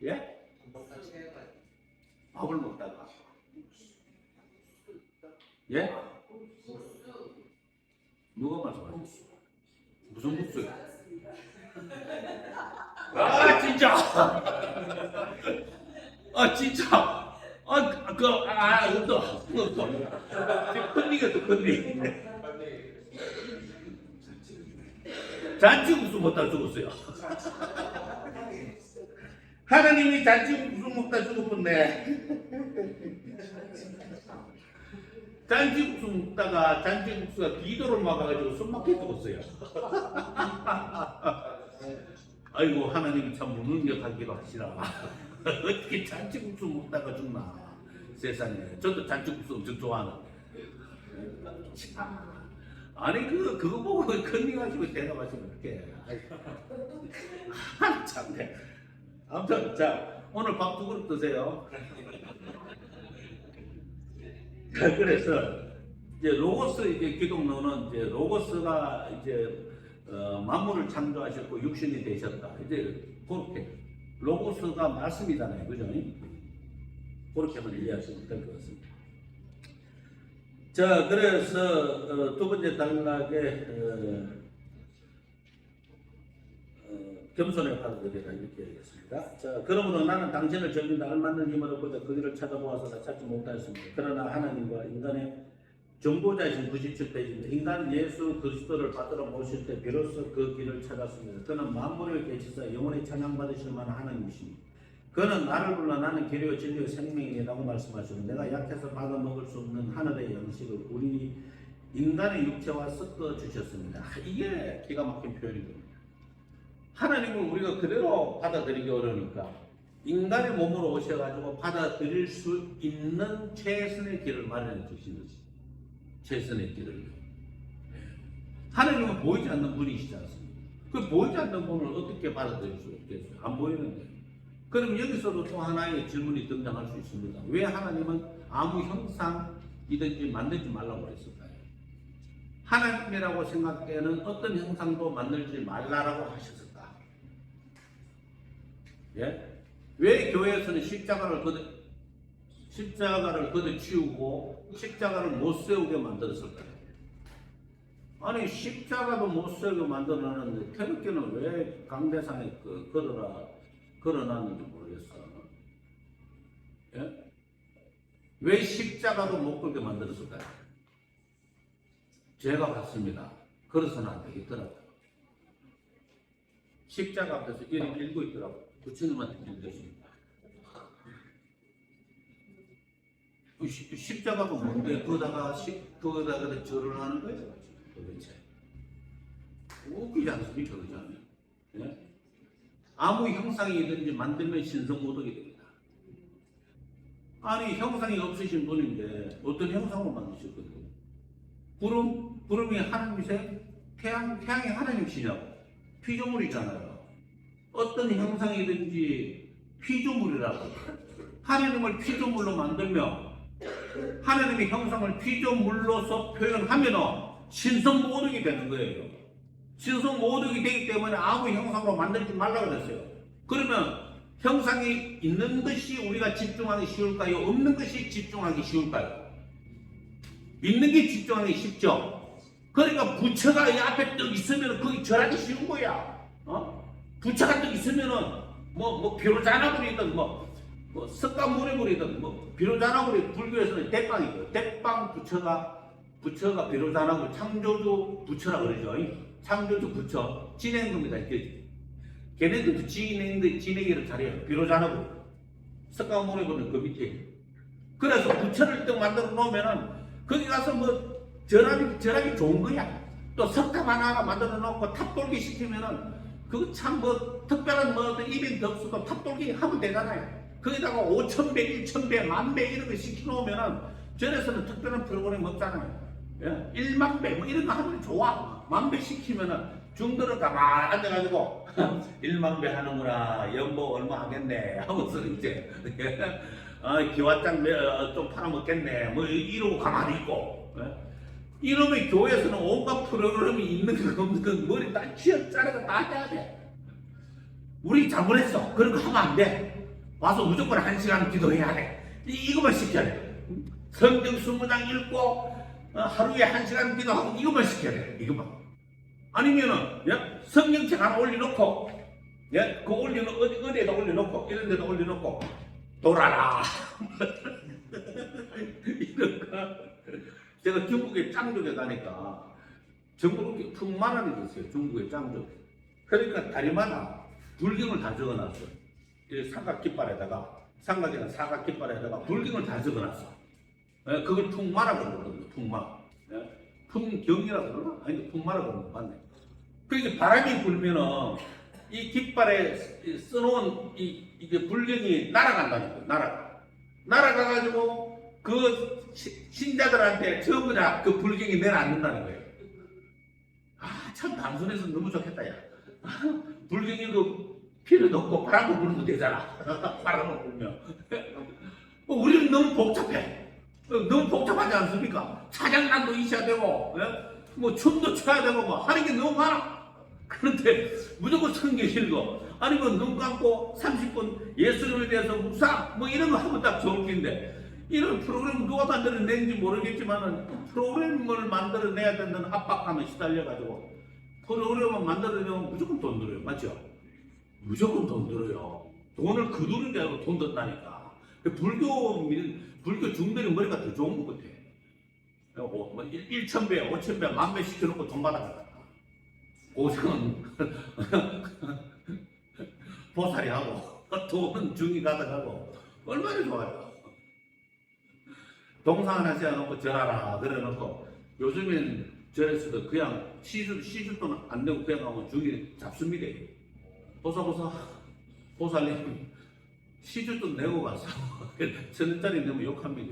예? 밥을 먹다가 예? 누가 말씀하셨어? 무슨 국수야? 아 진짜! 아 진짜! 큰일이겠어 큰일. 잔치국수 먹다 죽었어요. 하나님이 잔치국수 먹다 죽었는데 잔치국수 먹다가 잔치국수가 비도를 막아가지고 숨 막혀 죽었어요. 아이고 하나님이 참 무능력하기도 하시라. 어떻게 잔치국수 먹다가 죽나 세상에. 저도 잔치국수 엄청 좋아하는데 아니 그거 보고 컨닝하시고 대답하시면 어떡해. 참네. 아무튼 자 오늘 밥 두 그릇 드세요. 그래서 이제 로고스 이제 기독론은 이제 로고스가 이제 만물을 창조하셨고 육신이 되셨다. 이제 그렇게 로고스가 말씀이잖아요, 그죠? 그렇게만 이해하시면 될 것 같습니다. 자, 그래서 두 번째 단락에 겸손의 받아들이라 이렇게 얘기했습니다. 자, 그러므로 나는 당신을 전인다 알맞는 힘을 얻고자 그 길을 찾아보아서 찾지 못하였습니다. 그러나 하나님과 인간의 정보자이신 97페이지입니다. 인간 예수 그리스도를 받들어 모실 때 비로소 그 길을 찾았습니다. 그는 만물을 계시사 영원히 찬양받으실 만한 하나님이십니다. 그는 나를 불러 나는 길이요 진리요 생명이라고 말씀하시고 내가 약해서 받아 먹을 수 없는 하늘의 양식을 우리 인간의 육체와 섞어 주셨습니다. 이게 기가 막힌 표현입니다. 하나님을 우리가 그대로 받아들이기 어려우니까 인간의 몸으로 오셔가지고 받아들일 수 있는 최선의 길을 마련해 주신 거지. 최선의 길을. 하나님은 보이지 않는 분이시지 않습니까? 그 보이지 않는 분을 어떻게 받아들일 수 없겠어요? 안 보이는데. 그럼 여기서도 또 하나의 질문이 등장할 수 있습니다. 왜 하나님은 아무 형상이든지 만들지 말라고 했을까요? 하나님이라고 생각되는 어떤 형상도 만들지 말라라고 하셨을까? 예? 왜 교회에서는 십자가를 걷어치우고 십자가를 못 세우게 만들었을까요? 아니 십자가도 못 세우게 만들어놨는데 태극기는 왜 강대상에 걸어놨는지 모르겠어. 예? 왜 십자가도 못 걸게 만들었을까요? 제가 봤습니다. 그래서는 안 되겠더라고요. 십자가 앞에서 이렇게 읽고 있더라고요. 부처님한테 빌렸습니다. 십자가가 뭔데 그거다가 절을 하는 거예요? 도대체 웃기지 않습니까? 그죠? 네? 아무 형상이든지 만들면 신성모독이 됩니다. 아니 형상이 없으신 분인데 어떤 형상으로 만드셨거든요? 구름이 하나님이세요? 태양이 하나님이시냐고? 피조물이잖아요. 어떤 형상이든지 피조물이라고. 하나님을 피조물로 만들면 하나님의 형상을 피조물로서 표현하면은 신성모독이 되는 거예요. 신성모독이 되기 때문에 아무 형상으로 만들지 말라고 그랬어요. 그러면 형상이 있는 것이 우리가 집중하기 쉬울까요? 없는 것이 집중하기 쉬울까요? 있는 게 집중하기 쉽죠. 그러니까 부처가 이 앞에 떡 있으면 거기 절하기 쉬운 거야. 부처가 떡 있으면은 뭐 비로자나불이든 석가모니불이든 비로자나불이 불교에서는 대빵이고 대빵 부처가 비로자나불 창조주 부처라 그러죠. 창조주 부처 진행금이다. 걔네들도 진행기를 잘해요. 비로자나불 석가모니불은 그 밑에. 그래서 부처를 또 만들어 놓으면은 거기 가서 절하기 좋은 거야. 또 석탑 하나 만들어 놓고 탑돌기 시키면은 그거 참 특별한 이벤트 없어도 탑돌기 하면 되잖아요. 거기다가 5,000배, 1,000배, 10,000배 이런 거 시켜놓으면은 절에서는 특별한 프로그램 없잖아요. 1만 배 이런 거 하면 좋아. 10,000배 시키면은 중들은 가만히 앉아가지고 1만 배 하는구나. 연보 얼마 하겠네 하면서 이제 기와장 좀 팔아먹겠네 이러고 가만히 있고. 이놈의 교회에서는 온갖 프로그램이 있는 거 없는 거 머리 다 쥐어짜내고 다 해야 돼. 우리 잘못했어. 그런 거 하면 안 돼. 와서 무조건 1시간 기도해야 돼. 이것만 시켜야 돼. 성경 20장 읽고 하루에 1시간 기도하고 이것만 시켜야 돼. 이것만. 아니면은 성경책 하나 올려놓고 그 어디에다 올려놓고 이런 데다 올려놓고 돌아라. 이런 거. 제가 중국에 짱족에 가니까 전국에 풍만한 게 있어요. 중국의 짱족. 그러니까 다리마다 불경을 다 적어놨어요. 삼각깃발에다가 삼각이나 사각깃발에다가 불경을 다 적어놨어. 그걸 풍마라고 그러거든요. 풍마. 풍경이라고 그러나? 아니 풍마라고 그러는 거 맞네. 그러니까 바람이 불면은 이 깃발에 써놓은 이게 불경이 날아간다니까요. 날아가가지고 그 신자들한테 전부 다 그 불경이 내려앉는다는 거예요. 참 단순해서 너무 좋겠다, 야. 불경이도 필요도 없고 바람을 불어도 되잖아. 바람을 불면. 우리는 너무 복잡해. 너무 복잡하지 않습니까? 차장난도 있어야 되고, 춤도 춰야 되고, 하는 게 너무 많아. 그런데 무조건 성경 읽어. 아니면 눈 감고 30분 예수님에 대해서 묵상, 이런 거 하면 딱 좋을 텐데. 이런 프로그램 누가 만들어낸지 모르겠지만 프로그램을 만들어내야 된다는 압박감에 시달려가지고 프로그램을 만들어내면 무조건 돈 들어요. 맞죠? 무조건 돈 들어요. 돈을 거두는 게 아니고 돈 든다니까. 불교 중들이 머리가 더 좋은 것 같아. 1,000배, 5,000배, 10,000배 시켜놓고 돈 받아간다. 고생은 보살이 하고 돈은 중이 가져가고 얼마나 좋아요. 동상 하나 세워놓고 절하라 그래놓고 요즘엔 절에서도 그냥 시주도 안 되고 그냥 가면 중이 잡습니다. 보살님 시주도 내고 가서 1,000원짜리 내면 욕합니다.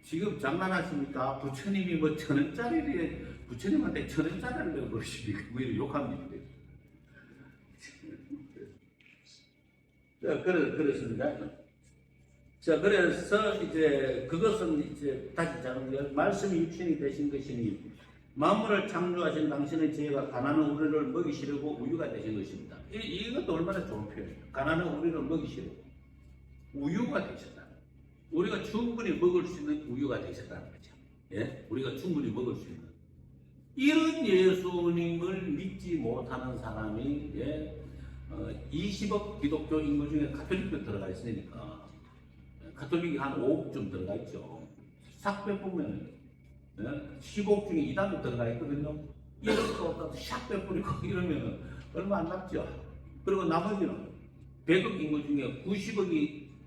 지금 장난하십니까? 부처님이 1,000원짜리를 부처님한테 1,000원짜리를 내고 그러십니까? 이렇게 욕합니다. 자, 그렇습니다. 자, 그래서 이제 그것은 이제 다시 자는 말씀이 육신이 되신 것이니 만물을 창조하신 당신의 지혜가 가난한 우리를 먹이시려고 우유가 되신 것입니다. 이것도 얼마나 좋은 표현이에요. 가난한 우리를 먹이시려고 우유가 되셨다. 우리가 충분히 먹을 수 있는 우유가 되셨다는 거죠. 예? 우리가 충분히 먹을 수 있는 이런 예수님을 믿지 못하는 사람이 20억 기독교 인구 중에 가톨릭도 들어가 있으니까 가톨릭이 한 5억쯤 들어가 있죠. 싹 빼보면 15억 중에 2단도 들어가 있거든요. 이런 거 싹 빼버리고 이러면 얼마 안 남죠. 그리고 나머지는 100억 인구 중에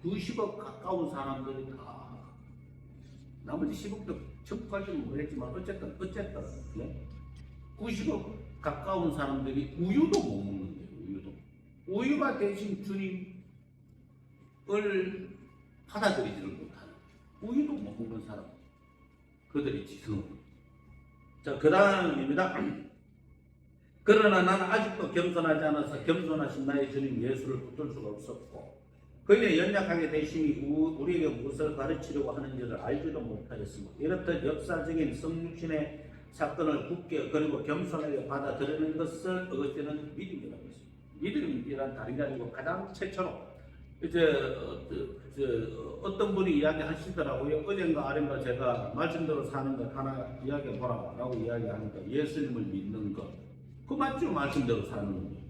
90억 가까운 사람들이 다 나머지 10억도 첨부까지는 모르겠지만 어쨌든 90억 가까운 사람들이 우유도 못 먹는 거예요. 우유가 대신 주님을 받아들이지를 못하는 우유도 못 먹는 사람 그들이 지성. 자, 그 다음입니다. 그러나 나는 아직도 겸손하지 않아서 겸손하신 나의 주님 예수를 붙들 수가 없었고 그의 연약하게 되심이 우리에게 무엇을 가르치려고 하는지를 알지도 못하였습니다. 이렇듯 역사적인 성육신의 사건을 굳게 그리고 겸손하게 받아들이는 것을 어거스틴은 믿음이라고 했습니다. 믿음이란 다른 게 아니고 가장 최초로 이제 어떤 분이 이야기하시더라고요. 어젠가 아젠가 제가 말씀대로 사는 것 하나 이야기해 보라라고 이야기하니까 예수님을 믿는 것. 그 맞죠? 말씀대로 사는 거.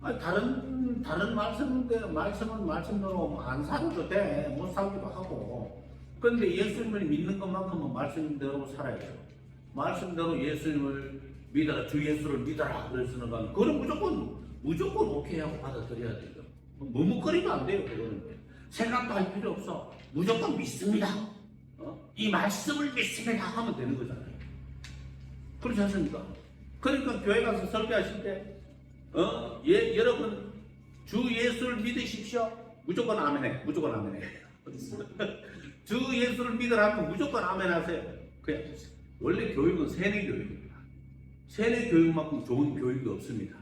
아니, 다른 말씀은 말씀대로 안 살아도 돼. 못 살기도 하고. 그런데 예수님을 믿는 것만큼은 말씀대로 살아야죠. 말씀대로 예수님을 믿어라, 주 예수를 믿어라 그랬으는 건 그건 무조건 오케이 하고 받아들여야 돼요. 머뭇거리면 안 돼요. 그거는 생각도 할 필요 없어. 무조건 믿습니다. 이 말씀을 믿습니다 하면 되는 거잖아요. 그렇지 않습니까? 그러니까 교회 가서 설교하실 때 여러분 주 예수를 믿으십시오. 무조건 아멘해. 무조건 아멘해. 주 예수를 믿으라면 무조건 아멘하세요. 그냥 원래 교육은 세뇌 교육입니다. 세뇌 교육만큼 좋은 교육이 없습니다.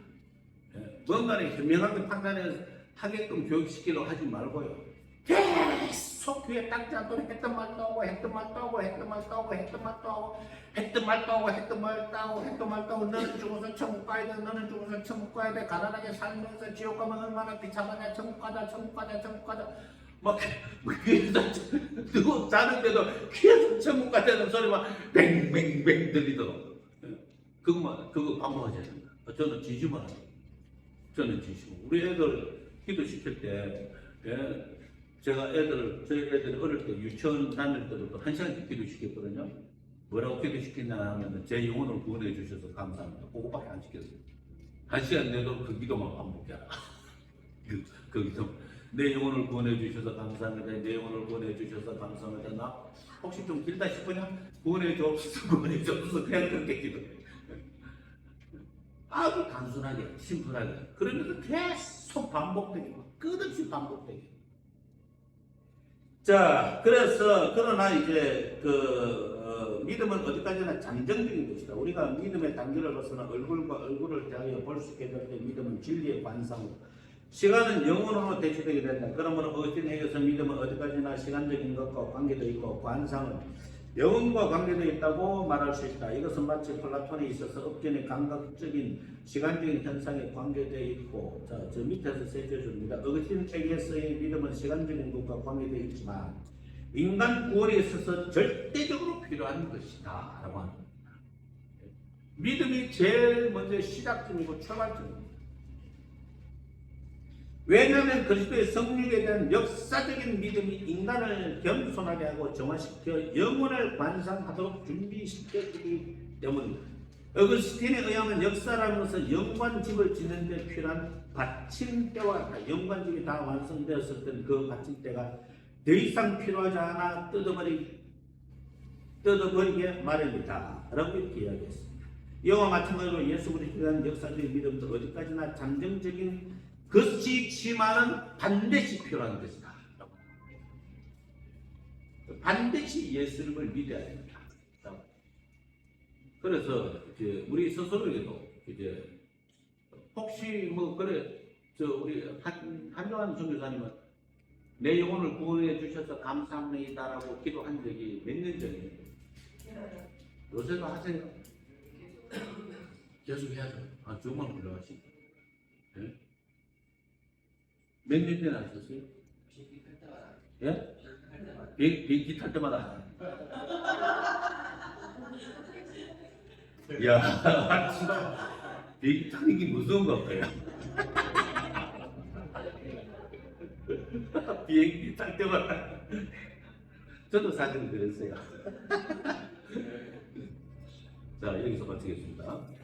뭔가를 현명하게 판단하게끔 교육시키려고 하지 말고요. 계속 귀에 닦지 않도록 했던 말도 하고 했던 말도 하고 했던 말도 하고 했던 말도 하고 했던 말도 하고 했던 말도 하고 했던 말도 하고 너는 죽어서 천국 가야 돼. 너는 죽어서 천국 가야 돼. 가난하게 살면서 지옥 가면 얼마나 비참하냐. 천국 가자. 천국 가자. 천국 가자. 막 귀에서 뜨고 자는데도 귀에서 천국 가자는 소리만 뱅뱅뱅 들리도록 그거 반복하셔야 됩니다. 저는 지지만 합니다. 저는 지시고 우리 애들 기도시킬 때 제가 저희 애들이 어릴 때 유치원 다닐 때부터 1시간씩 기도시켰거든요. 뭐라고 기도시키냐 하면 제 영혼을 구원해 주셔서 감사합니다. 그거밖에 안 시켰어요. 1시간 내도 그 기도만 반복해라. 그 기도. 내 영혼을 구원해 주셔서 감사합니다. 내 영혼을 구원해 주셔서 감사합니다. 나 혹시 좀 길다 싶으냐? 구원해 주옵소서. 구원해 주옵소서. 그냥 그렇게 기도해. 아주 단순하게, 심플하게. 그러면서 계속 반복되게, 끝없이 반복되게. 자, 그러나 이제 믿음은 어디까지나 잠정적인 것이다. 우리가 믿음의 단계를 벗어나 얼굴과 얼굴을 대하여 볼 수 있게 될 때 믿음은 진리의 관상으로. 시간은 영혼으로 대체되게 된다. 그러므로 어거스틴에 의해서 믿음은 어디까지나 시간적인 것과 관계되어 있고 관상은 영혼과 관계되어 있다고 말할 수 있다. 이것은 마치 플라톤에 있어서 업견의 감각적인 시간적인 현상에 관계되어 있고, 자, 저 밑에서 세워줍니다. 어거스틴에게서의 믿음은 시간적인 것과 관계되어 있지만 인간 구원에 있어서 절대적으로 필요한 것이다 라고 합니다. 믿음이 제일 먼저 시작점이고 출발점입니다. 왜냐하면 그리스도의 성육에 대한 역사적인 믿음이 인간을 겸손하게 하고 정화시켜 영혼을 관상하도록 준비시켜주기 때문입니다. 어거스틴에 의하면 역사라는 것은 영관집을 짓는 데 필요한 받침대와 같다. 영관집이 다 완성되었을 때는 그 받침대가 더 이상 필요하지 않아 뜯어버리게 마련이다 라고 이렇게 이야기했습니다. 이와 마찬가지로 예수 그리스도에 대한 역사적인 믿음도 어디까지나 잠정적인 것이지만은 반드시 필요한 것이다. 반드시 예수님을 믿어야 됩니다. 그래서 이제 우리 스스로에도 이제 혹시 뭐 그래 우리 한요한 선교사님은 내 영혼을 구원해 주셔서 감사합니다라고 기도한 적이 몇 년 전이에요? 요새도 하세요? 계속 해야죠. 아, 정말 훌륭하시네. 네? 몇 년 전에 하셨어요? 예? 비행기 탈 때마다. 야, 진짜 비행기 타는 게 무서운 것 같아요. 비행기 탈 때마다. 저도 사실 그랬어요. 자, 여기서 마치겠습니다.